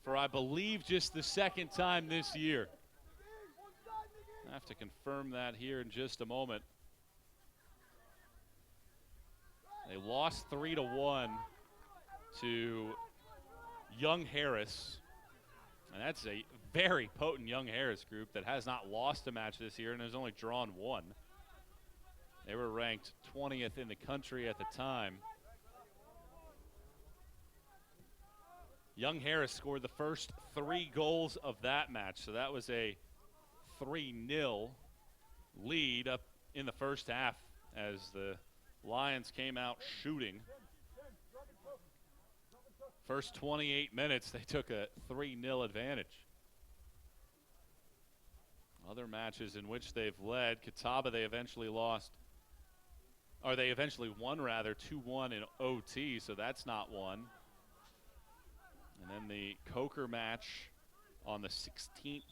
for, I believe, just the second time this year. I have to confirm that here in just a moment. They lost 3-1 to Young Harris. And that's a very potent Young Harris group that has not lost a match this year and has only drawn one. They were ranked 20th in the country at the time. Young Harris scored the first 3 goals of that match, so that was a 3-0 lead up in the first half as the Lions came out shooting. First 28 minutes, they took a 3-0 advantage. Other matches in which they've led, Catawba they eventually lost, or they eventually won rather, 2-1 in OT, so that's not one. And then the Coker match on the 16th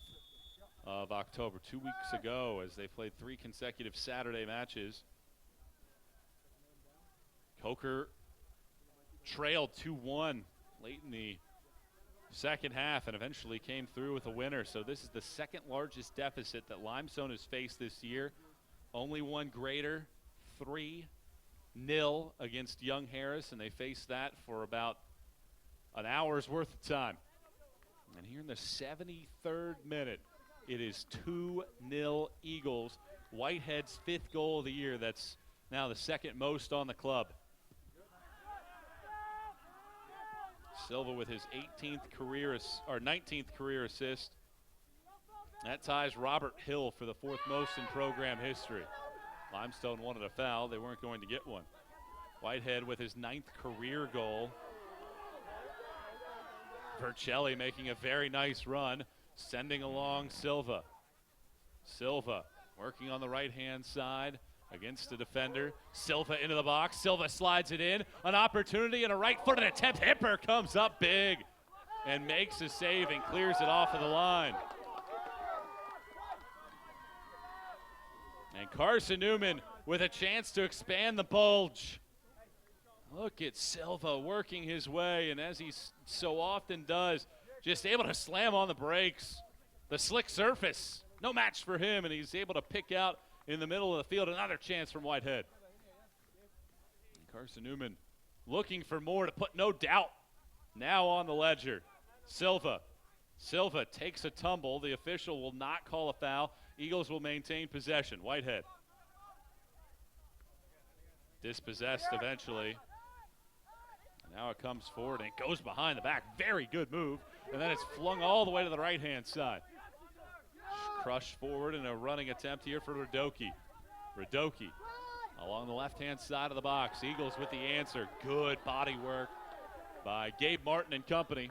of October, 2 weeks ago, as they played 3 consecutive Saturday matches. Coker trailed 2-1 late in the second half and eventually came through with a winner. So this is the second largest deficit that Limestone has faced this year. Only one greater, 3-0 against Young Harris, and they faced that for about an hour's worth of time. And here in the 73rd minute, it is 2-0 Eagles. Whitehead's 5th goal of the year. That's now the second most on the club. Silva with his 19th career assist. That ties Robert Hill for the 4th most in program history. Limestone wanted a foul. They weren't going to get one. Whitehead with his 9th career goal. Vercelli making a very nice run, sending along Silva. Silva working on the right-hand side against the defender. Silva into the box. Silva slides it in. An opportunity and a right-footed attempt. Hipper comes up big and makes a save and clears it off of the line. And Carson-Newman with a chance to expand the bulge. Look at Silva working his way, and as he so often does, just able to slam on the brakes. The slick surface, no match for him, and he's able to pick out in the middle of the field. Another chance from Whitehead. Carson-Newman looking for more to put no doubt now on the ledger. Silva takes a tumble. The official will not call a foul. Eagles will maintain possession. Whitehead dispossessed eventually. Now it comes forward and it goes behind the back. Very good move. And then it's flung all the way to the right-hand side. Crushed forward in a running attempt here for Radoki. Radoki along the left-hand side of the box. Eagles with the answer. Good body work by Gabe Martin and company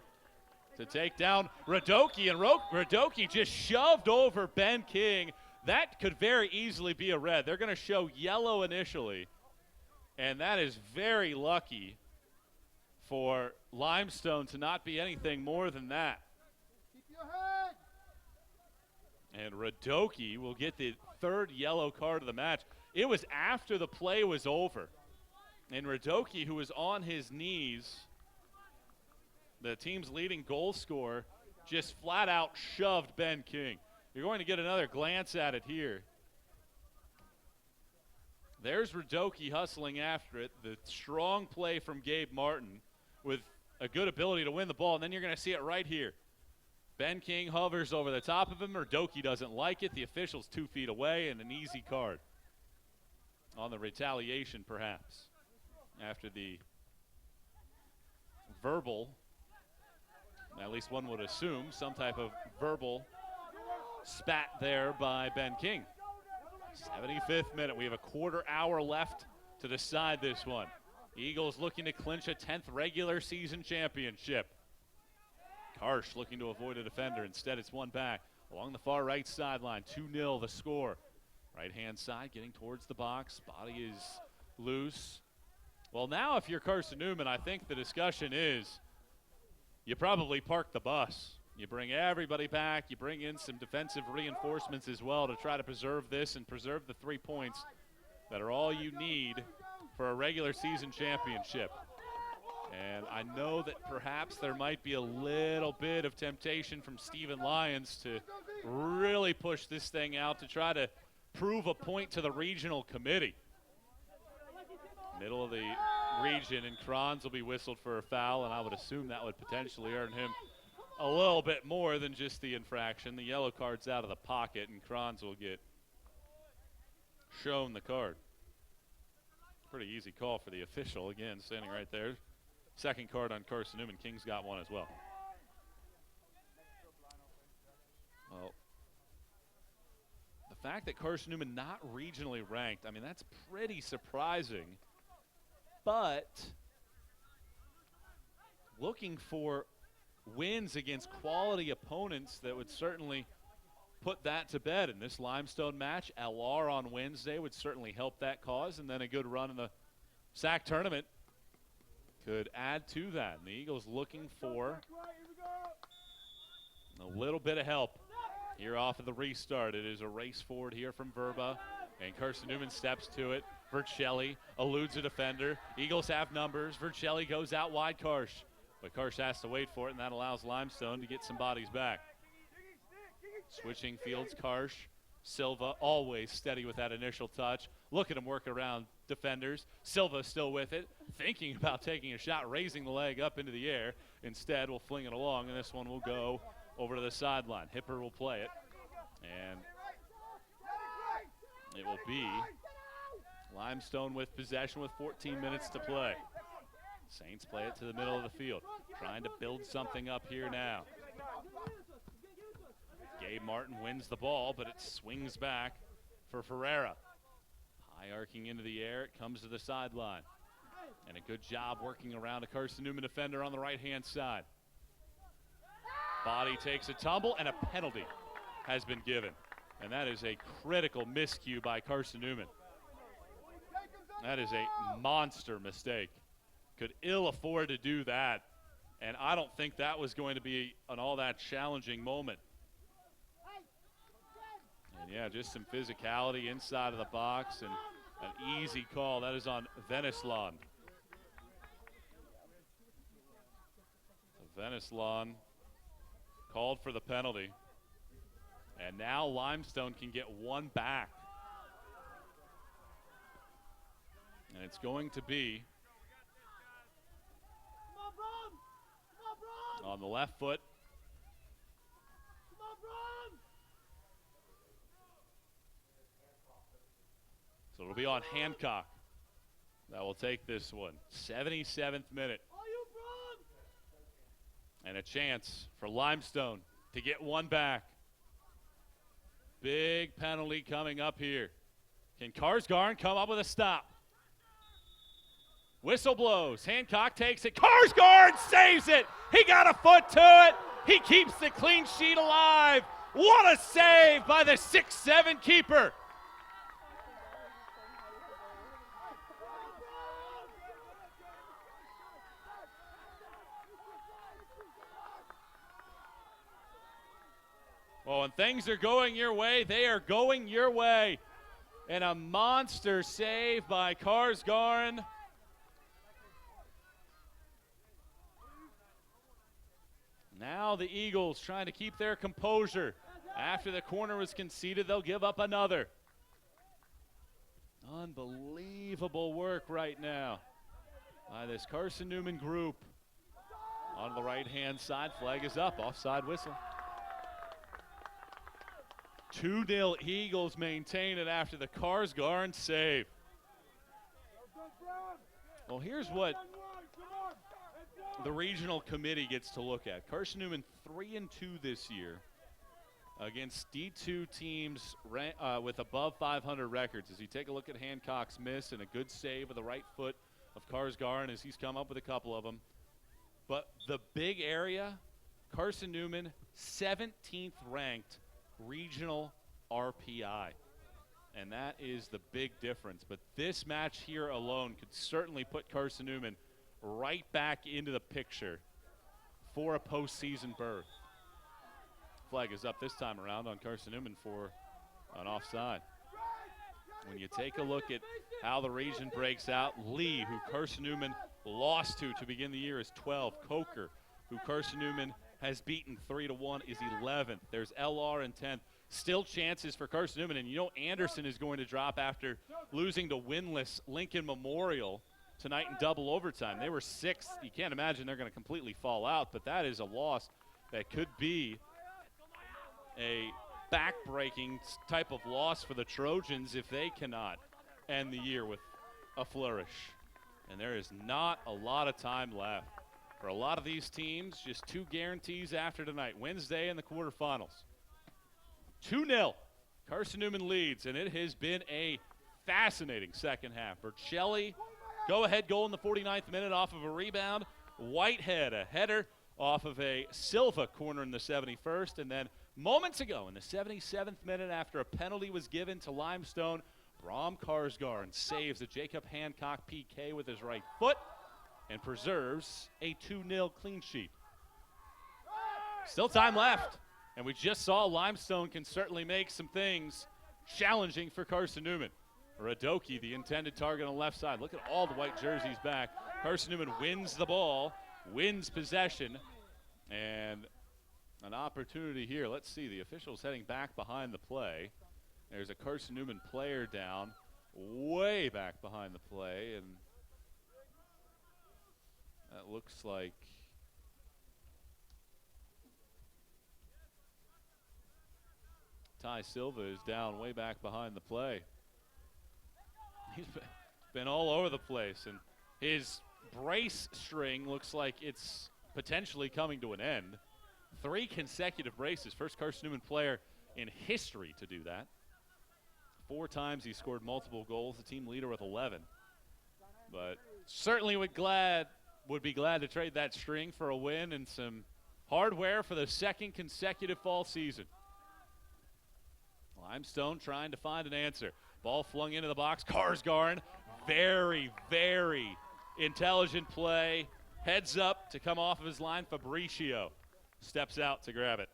to take down Radoki. And Radoki just shoved over Ben King. That could very easily be a red. They're going to show yellow initially. And that is very lucky for Limestone to not be anything more than that. Keep your head. And Radoki will get the 3rd yellow card of the match. It was after the play was over. And Radoki, who was on his knees, the team's leading goal scorer, just flat out shoved Ben King. You're going to get another glance at it here. There's Radoki hustling after it. The strong play from Gabe Martin with a good ability to win the ball. And then you're going to see it right here. Ben King hovers over the top of him. Radoki doesn't like it. The official's 2 feet away and an easy card on the retaliation, perhaps, after the verbal, at least one would assume, some type of verbal spat there by Ben King. 75th minute. We have a quarter hour left to decide this one. Eagles looking to clinch a 10th regular season championship. Karsh looking to avoid a defender. Instead, it's one back along the far right sideline. 2-0 the score. Right-hand side getting towards the box. Body is loose. Well, now if you're Carson-Newman, I think the discussion is you probably park the bus. You bring everybody back. You bring in some defensive reinforcements as well to try to preserve this and preserve the 3 points that are all you need for a regular season championship. And I know that perhaps there might be a little bit of temptation from Stephen Lyons to really push this thing out to try to prove a point to the regional committee. Middle of the region, and Kranz will be whistled for a foul, and I would assume that would potentially earn him a little bit more than just the infraction. The yellow card's out of the pocket, and Kranz will get shown the card. Pretty easy call for the official. Again, standing right there. Second card on Carson-Newman. King's got one as well. Well, the fact that Carson-Newman not regionally ranked, I mean, that's pretty surprising. But looking for wins against quality opponents that would certainly put that to bed. In this Limestone match, LR on Wednesday would certainly help that cause, and then a good run in the SAC tournament could add to that. And the Eagles looking for a little bit of help here off of the restart. It is a race forward here from Verba, and Carson-Newman steps to it. Vercelli eludes a defender. Eagles have numbers. Vercelli goes out wide Karsh, but Karsh has to wait for it, and that allows Limestone to get some bodies back. Switching fields, Karsh, Silva, always steady with that initial touch. Look at him work around defenders. Silva still with it, thinking about taking a shot, raising the leg up into the air. Instead, we'll fling it along, and this one will go over to the sideline. Hipper will play it, and it will be Limestone with possession with 14 minutes to play. Saints play it to the middle of the field, trying to build something up here now. Gabe Martin wins the ball, but it swings back for Ferreira. High arcing into the air, it comes to the sideline. And a good job working around a Carson-Newman defender on the right-hand side. Body takes a tumble, and a penalty has been given. And that is a critical miscue by Carson-Newman. That is a monster mistake. Could ill afford to do that. And I don't think that was going to be an all that challenging moment. And yeah, just some physicality inside of the box and an easy call. That is on Venislon. So Venislon called for the penalty. And now Limestone can get one back. And it's going to be on the left foot. So it'll be on Hancock. That will take this one. 77th minute. And a chance for Limestone to get one back. Big penalty coming up here. Can Karsgarn come up with a stop? Whistle blows. Hancock takes it. Karsgarn saves it. He got a foot to it. He keeps the clean sheet alive. What a save by the 6'7" keeper. Well, when things are going your way, they are going your way. And a monster save by Karsgarn. Now the Eagles trying to keep their composure. After the corner was conceded, they'll give up another. Unbelievable work right now by this Carson-Newman group. On the right-hand side, flag is up, offside whistle. 2-0 Eagles maintain it after the Karsgarn save. Well, here's what the regional committee gets to look at. Carson-Newman 3-2 this year against D2 teams with above 500 records. As you take a look at Hancock's miss and a good save with the right foot of Karsgarn as he's come up with a couple of them. But the big area, Carson-Newman 17th ranked regional RPI. And that is the big difference. But this match here alone could certainly put Carson-Newman right back into the picture for a postseason berth. Flag is up this time around on Carson-Newman for an offside. When you take a look at how the region breaks out, Lee, who Carson-Newman lost to begin the year is 12. Coker, who Carson-Newman has beaten 3-1, is 11th. There's LR in 10th. Still chances for Carson-Newman, and you know Anderson is going to drop after losing to winless Lincoln Memorial tonight in double overtime. They were 6th. You can't imagine they're going to completely fall out, but that is a loss that could be a back-breaking type of loss for the Trojans if they cannot end the year with a flourish. And there is not a lot of time left. For a lot of these teams, just 2 guarantees after tonight. Wednesday in the quarterfinals. 2-0. Carson-Newman leads, and it has been a fascinating second half. Vercelli, go-ahead goal in the 49th minute off of a rebound. Whitehead, a header off of a Silva corner in the 71st. And then moments ago in the 77th minute after a penalty was given to Limestone, Bram Karsgaard saves a Jacob Hancock PK with his right foot and preserves a 2-0 clean sheet. Still time left, and we just saw Limestone can certainly make some things challenging for Carson-Newman. Radoki, the intended target on the left side. Look at all the white jerseys back. Carson-Newman wins the ball, wins possession, and an opportunity here. Let's see, the officials heading back behind the play. There's a Carson-Newman player down, way back behind the play, and that looks like Tylen Silva is down way back behind the play. He's been all over the place, and his brace string looks like it's potentially coming to an end. 3 consecutive braces, first Carson-Newman player in history to do that. 4 times he scored multiple goals, the team leader with 11. But certainly would be glad to trade that string for a win and some hardware for the 2nd consecutive fall season. Limestone trying to find an answer. Ball flung into the box. Karsgaard, very, very intelligent play. Heads up to come off of his line. Fabricio steps out to grab it.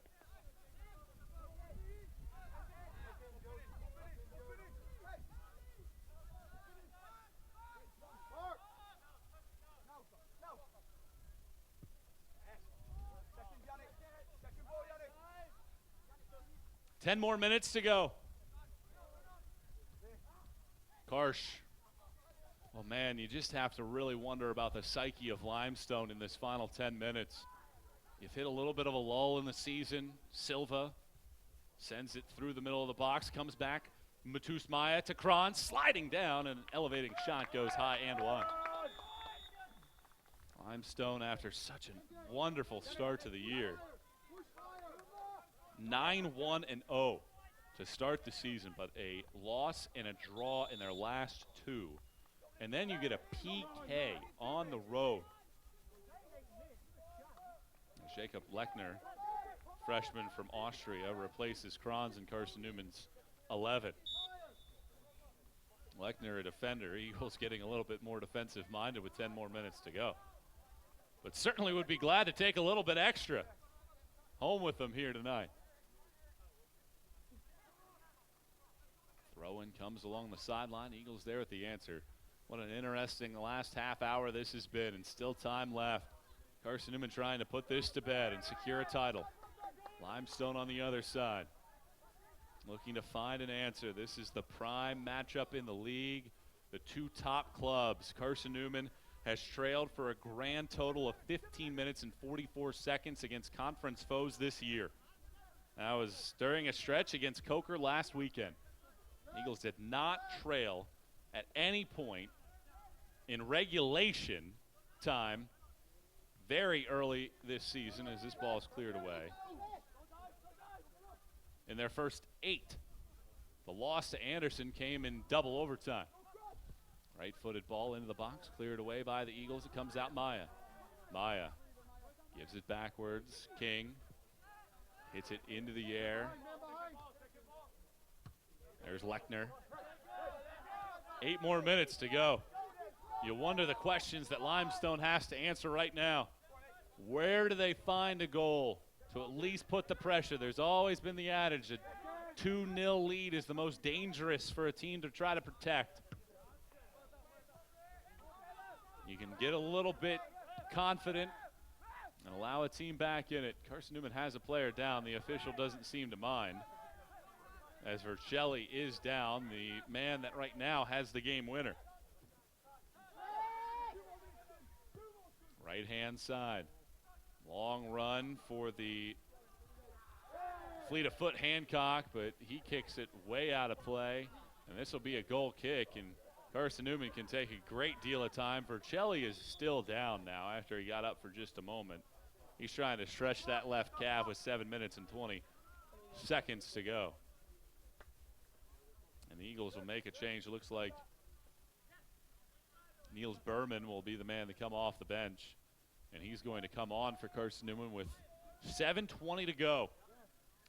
Ten more minutes to go. Karsh. Oh, man, you just have to really wonder about the psyche of Limestone in this final 10 minutes. You've hit a little bit of a lull in the season. Silva sends it through the middle of the box, comes back. Matus Maya to Kron, sliding down, and an elevating shot goes high and wide. Limestone, after such a wonderful start to the year, 9-1-0 to start the season, but a loss and a draw in their last 2. And then you get a PK on the road. Jacob Lechner, freshman from Austria, replaces Kronz and Carson-Newman's 11. Lechner, a defender. Eagles getting a little bit more defensive-minded with 10 more minutes to go. But certainly would be glad to take a little bit extra home with them here tonight. Throw-in comes along the sideline. Eagles there at the answer. What an interesting last half hour this has been, and still time left. Carson-Newman trying to put this to bed and secure a title. Limestone on the other side, looking to find an answer. This is the prime matchup in the league. The 2 top clubs. Carson-Newman has trailed for a grand total of 15 minutes and 44 seconds against conference foes this year. That was during a stretch against Coker last weekend. Eagles did not trail at any point in regulation time very early this season as this ball is cleared away. In their first 8, the loss to Anderson came in double overtime. Right-footed ball into the box, cleared away by the Eagles. It comes out Maya. Maya gives it backwards. King hits it into the air. There's Lechner. 8 more minutes to go. You wonder the questions that Limestone has to answer right now. Where do they find a goal to at least put the pressure? There's always been the adage that 2-0 lead is the most dangerous for a team to try to protect. You can get a little bit confident and allow a team back in it. Carson-Newman has a player down. The official doesn't seem to mind, as Vercelli is down, the man that right now has the game winner. Right-hand side. Long run for the fleet of foot Hancock, but he kicks it way out of play. And this will be a goal kick, and Carson-Newman can take a great deal of time. Vercelli is still down now after he got up for just a moment. He's trying to stretch that left calf with 7 minutes and 20 seconds to go. And the Eagles will make a change. It looks like Niels Berman will be the man to come off the bench. And he's going to come on for Carson-Newman with 7:20 to go.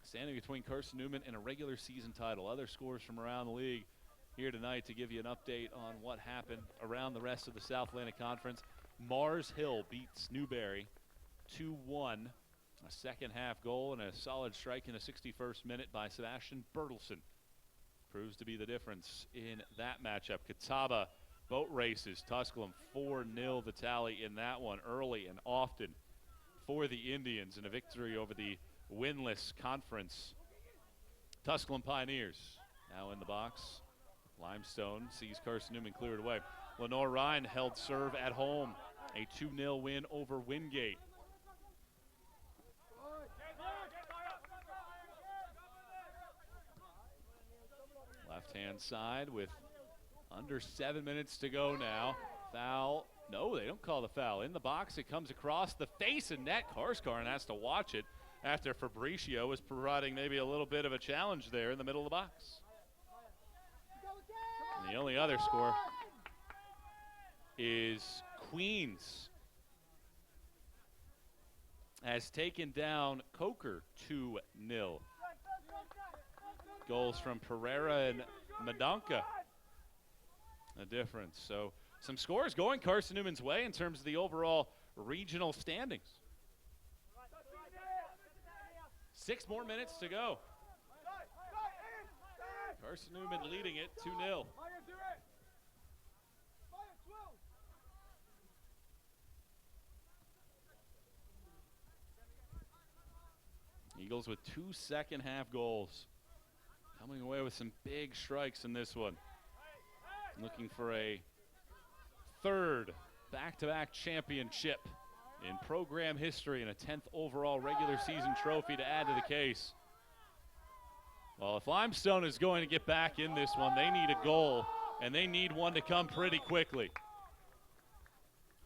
Standing between Carson-Newman and a regular season title. Other scores from around the league here tonight to give you an update on what happened around the rest of the South Atlantic Conference. Mars Hill beats Newberry 2-1. A second half goal and a solid strike in the 61st minute by Sebastian Bertelsen proves to be the difference in that matchup. Catawba boat races Tusculum 4-0 the tally in that one early and often for the Indians in a victory over the winless conference Tusculum Pioneers. Now in the box, Limestone sees Carson-Newman cleared away. Lenore Ryan held serve at home, a 2-0 win over Wingate. Left-hand side with under 7 minutes to go now. Foul. No, they don't call the foul. In the box, it comes across the face and net. Karsgaard has to watch it after Fabricio was providing maybe a little bit of a challenge there in the middle of the box. And the only other score is Queens has taken down Coker 2-0. Goals from Pereira and Madonka. A difference. So some scores going Carson-Newman's way in terms of the overall regional standings. 6 more minutes to go. Carson-Newman leading it 2-0. Eagles with 2 second-half goals. Coming away with some big strikes in this one. Looking for a third back-to-back championship in program history and a 10th overall regular season trophy to add to the case. Well, if Limestone is going to get back in this one, they need a goal, and they need one to come pretty quickly.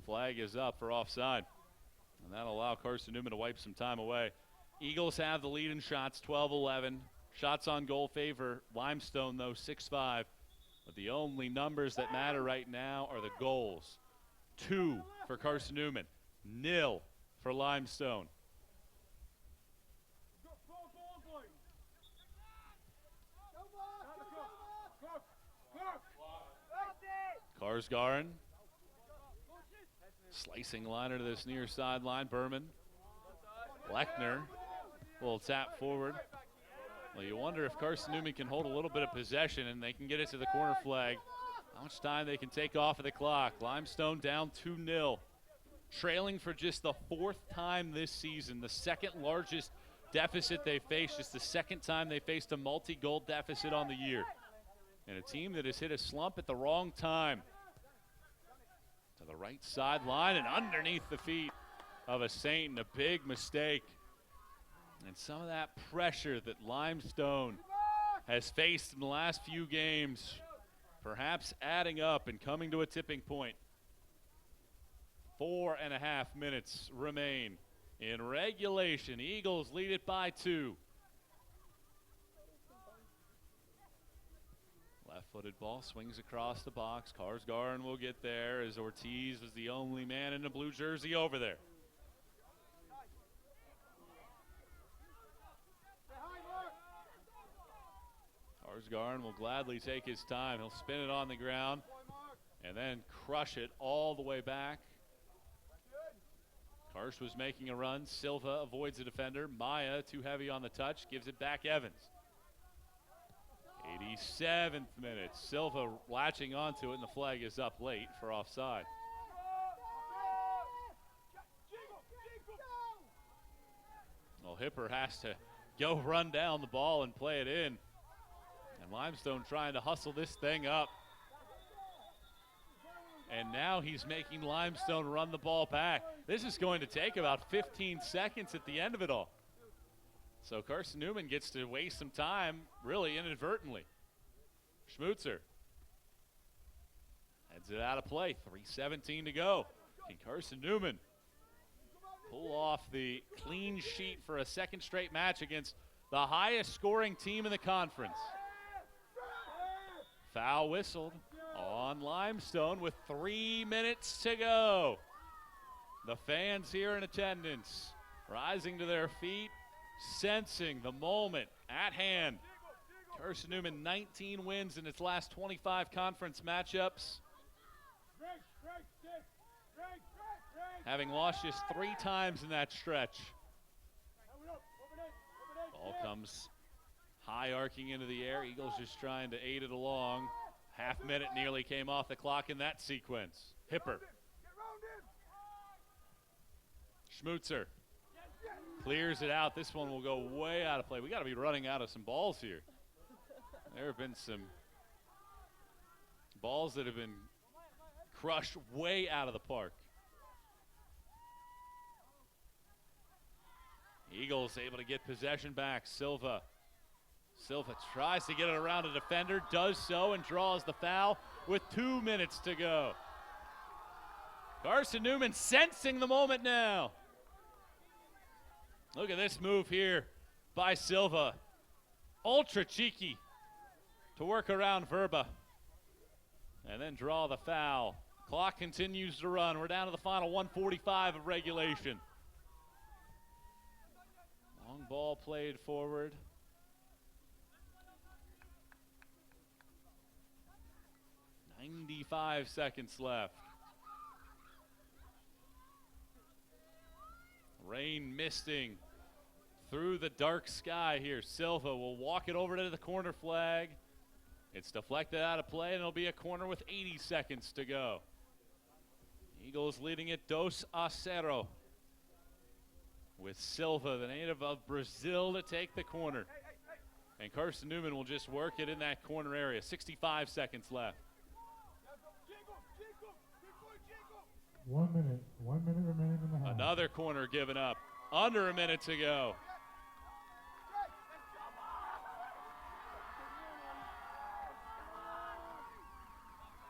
Flag is up for offside, and that'll allow Carson-Newman to wipe some time away. Eagles have the lead in shots, 12-11. Shots on goal favor Limestone, though, 6-5. But the only numbers that matter right now are the goals. 2 for Carson-Newman, 0 for Limestone. Karsgaard slicing liner to this near sideline. Berman. Lechner will tap forward. Well, you wonder if Carson-Newman can hold a little bit of possession and they can get it to the corner flag. How much time they can take off of the clock. Limestone down 2-0. Trailing for just the 4th time this season. The 2nd largest deficit they faced. Just the 2nd time they faced a multi-goal deficit on the year. And a team that has hit a slump at the wrong time. To the right sideline and underneath the feet of a Saint, and a big mistake. And some of that pressure that Limestone has faced in the last few games, perhaps adding up and coming to a tipping point. 4.5 minutes remain in regulation. Eagles lead it by 2. Left-footed ball swings across the box. Karsgaard will get there as Ortiz was the only man in the blue jersey over there. Karsgaard will gladly take his time. He'll spin it on the ground and then crush it all the way back. Karsh was making a run. Silva avoids the defender. Maya, too heavy on the touch, gives it back Evans. 87th minute. Silva latching onto it, and the flag is up late for offside. Well, Hipper has to go run down the ball and play it in. And Limestone trying to hustle this thing up. And now he's making Limestone run the ball back. This is going to take about 15 seconds at the end of it all. So Carson-Newman gets to waste some time, really inadvertently. Schmutzer heads it out of play. 3:17 to go. Can Carson-Newman pull off the clean sheet for a second straight match against the highest scoring team in the conference? Foul whistled on Limestone with 3 minutes to go. The fans here in attendance rising to their feet, sensing the moment at hand. Carson-Newman 19 wins in its last 25 conference matchups, having lost just 3 times in that stretch. Ball comes high arcing into the air. Eagles just trying to aid it along. Half minute nearly came off the clock in that sequence. Hipper. Schmutzer clears it out. This one will go way out of play. We got to be running out of some balls here. There have been some balls that have been crushed way out of the park. Eagles able to get possession back. Silva tries to get it around a defender, does so, and draws the foul with 2 minutes to go. Carson-Newman sensing the moment now. Look at this move here by Silva. Ultra cheeky to work around Verba and then draw the foul. Clock continues to run. We're down to the final 1:45 of regulation. Long ball played forward. .95 seconds left. Rain misting through the dark sky here. Silva will walk it over to the corner flag. It's deflected out of play, and it'll be a corner with 80 seconds to go. Eagles leading it 2-0. With Silva, the native of Brazil, to take the corner. And Carson-Newman will just work it in that corner area. 65 seconds left. 1 minute. 1 minute remaining in the half. Another corner given up. Under a minute to go.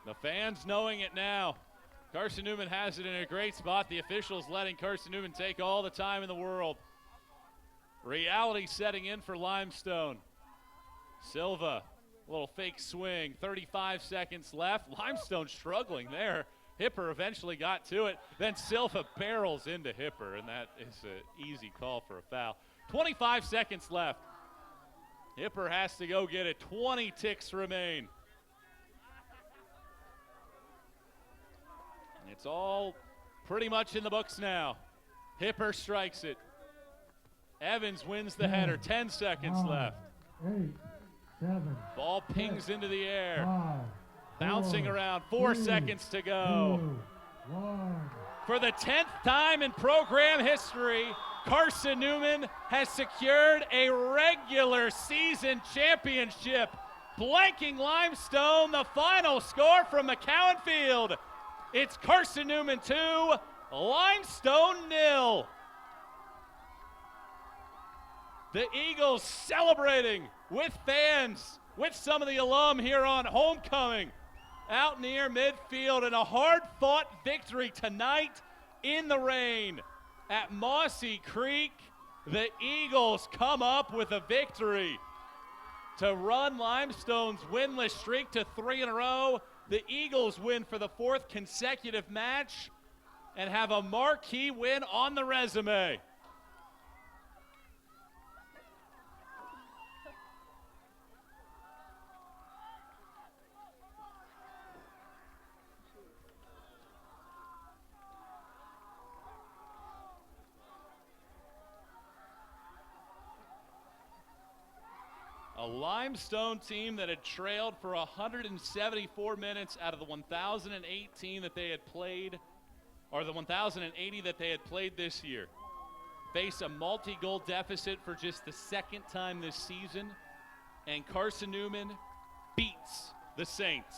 The fans knowing it now. Carson-Newman has it in a great spot. The officials letting Carson-Newman take all the time in the world. Reality setting in for Limestone. Silva, a little fake swing. 35 seconds left. Limestone struggling there. Hipper eventually got to it. Then Silva barrels into Hipper, and that is an easy call for a foul. 25 seconds left. Hipper has to go get it. 20 ticks remain. And it's all pretty much in the books now. Hipper strikes it. Evans wins the header. 10 seconds left. 8, 7. Ball pings into the air. 5. Bouncing 4, around. 4 3, seconds to go. 2, 1. For the 10th time in program history, Carson-Newman has secured a regular season championship, blanking Limestone. The final score from McCowan Field. It's Carson-Newman 2, Limestone 0. The Eagles celebrating with fans, with some of the alum here on homecoming out near midfield, and a hard-fought victory tonight in the rain at Mossy Creek. The Eagles come up with a victory to run Limestone's winless streak to 3 in a row. The Eagles win for the 4th consecutive match and have a marquee win on the resume. A Limestone team that had trailed for 174 minutes out of the 1,018 that they had played, or the 1,080 that they had played this year. face a multi-goal deficit for just the second time this season, and Carson-Newman beats the Saints.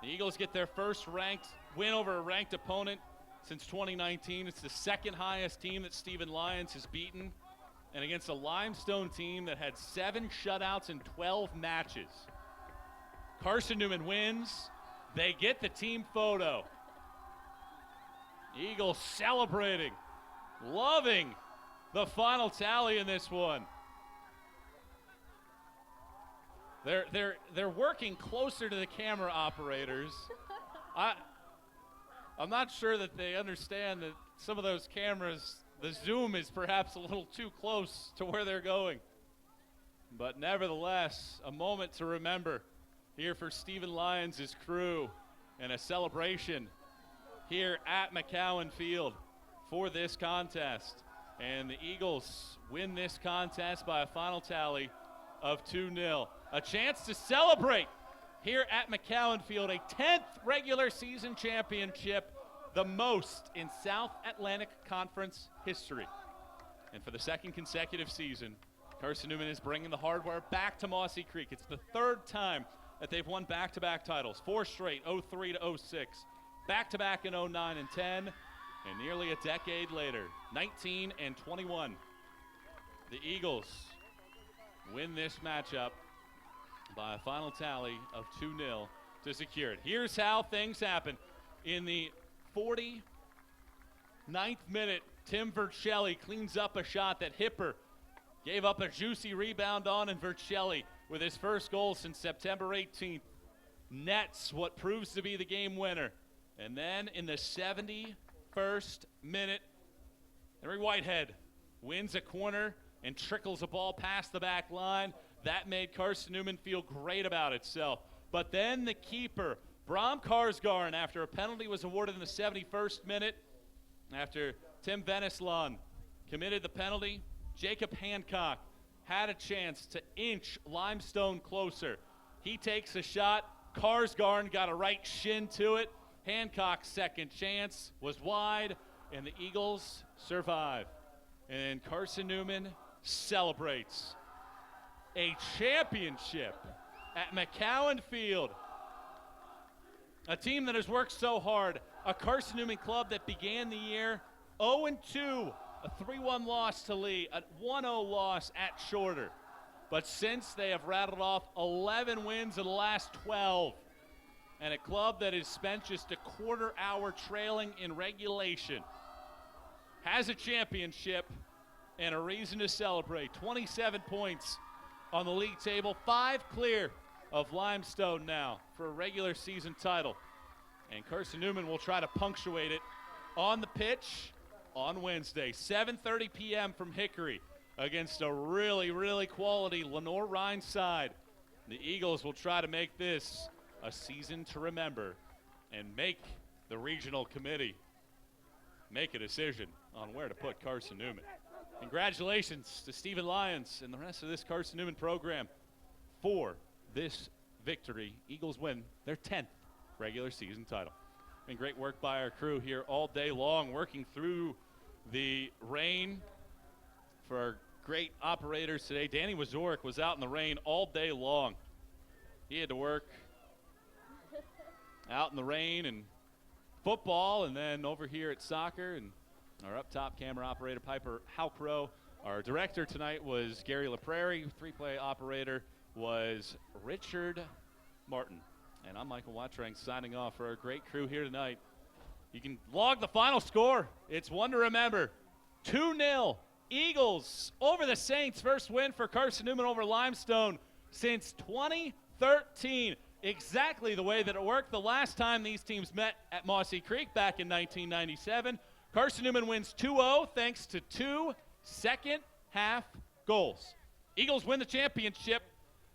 The Eagles get their first ranked win over a ranked opponent since 2019. It's the second highest team that Stephen Lyons has beaten, and against a Limestone team that had 7 shutouts in 12 matches. Carson-Newman wins. They get the team photo. Eagles celebrating, loving the final tally in this one. They're working closer to the camera operators. I'm not sure that they understand that some of those cameras, the zoom is perhaps a little too close to where they're going. But nevertheless, a moment to remember here for Stephen Lyons' crew, and a celebration here at McCowan Field for this contest. And the Eagles win this contest by a final tally of 2-0. A chance to celebrate here at McCowan Field, a 10th regular season championship, the most in South Atlantic Conference history. And for the second consecutive season, Carson-Newman is bringing the hardware back to Mossy Creek. It's the third time that they've won back-to-back titles, 4 straight, 03 to 06, back-to-back in 09 and 10, and nearly a decade later, 19 and 21. The Eagles win this matchup by a final tally of 2-0 to secure it. Here's how things happen. In the 49th minute, Tim Vercelli cleans up a shot that Hipper gave up a juicy rebound on, and Vercelli, with his first goal since September 18th, nets what proves to be the game winner. And then in the 71st minute, Henry Whitehead wins a corner and trickles a ball past the back line. That made Carson-Newman feel great about itself. But then the keeper, Bram Karsgarn, after a penalty was awarded in the 71st minute, after Tim Veneslon committed the penalty, Jacob Hancock had a chance to inch Limestone closer. He takes a shot. Karsgarn got a right shin to it. Hancock's second chance was wide, and the Eagles survive. And Carson-Newman celebrates a championship at McCowan Field. A team that has worked so hard, a Carson-Newman club that began the year 0-2, a 3-1 loss to Lee, a 1-0 loss at Shorter. But since they have rattled off 11 wins in the last 12, and a club that has spent just a quarter hour trailing in regulation, has a championship and a reason to celebrate. 27 points on the league table, 5 clear of Limestone now for a regular season title. And Carson-Newman will try to punctuate it on the pitch on Wednesday, 7:30 p.m. from Hickory, against a really, really quality Lenoir-Rhine side. The Eagles will try to make this a season to remember and make the regional committee make a decision on where to put Carson-Newman. Congratulations to Stephen Lyons and the rest of this Carson-Newman program for this victory. Eagles win their 10th regular season title. Been great work by our crew here all day long, working through the rain for our great operators today. Danny Wazorek was out in the rain all day long. He had to work out in the rain and football, and then over here at soccer. And our up top camera operator, Piper Halcrow. Our director tonight was Gary LaPrairie. 3-play operator was Richard Martin. And I'm Michael Wattrang signing off for our great crew here tonight. You can log the final score. It's one to remember. 2-0 Eagles over the Saints. First win for Carson-Newman over Limestone since 2013. Exactly the way that it worked the last time these teams met at Mossy Creek back in 1997. Carson-Newman wins 2-0 thanks to 2 second-half goals. Eagles win the championship,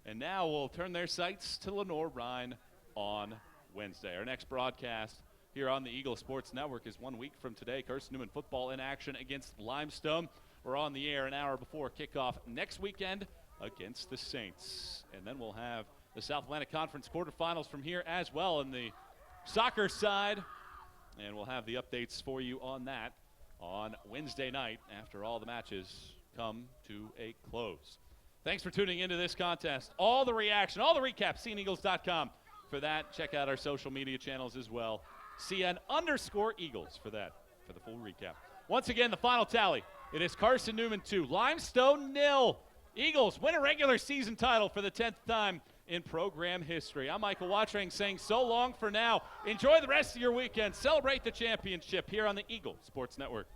and now will turn their sights to Lenoir-Rhine on Wednesday. Our next broadcast here on the Eagle Sports Network is 1 week from today. Carson-Newman football in action against Limestone. We're on the air an hour before kickoff next weekend against the Saints. And then we'll have the South Atlantic Conference quarterfinals from here as well in the soccer side. And we'll have the updates for you on that on Wednesday night after all the matches come to a close. Thanks for tuning into this contest. All the reaction, all the recaps, CNEagles.com for that. Check out our social media channels as well. CN_Eagles for that, for the full recap. Once again, the final tally. It is Carson-Newman 2, Limestone 0. Eagles win a regular season title for the 10th time in program history. I'm Michael Watring saying so long for now. Enjoy the rest of your weekend. Celebrate the championship here on the Eagle Sports Network.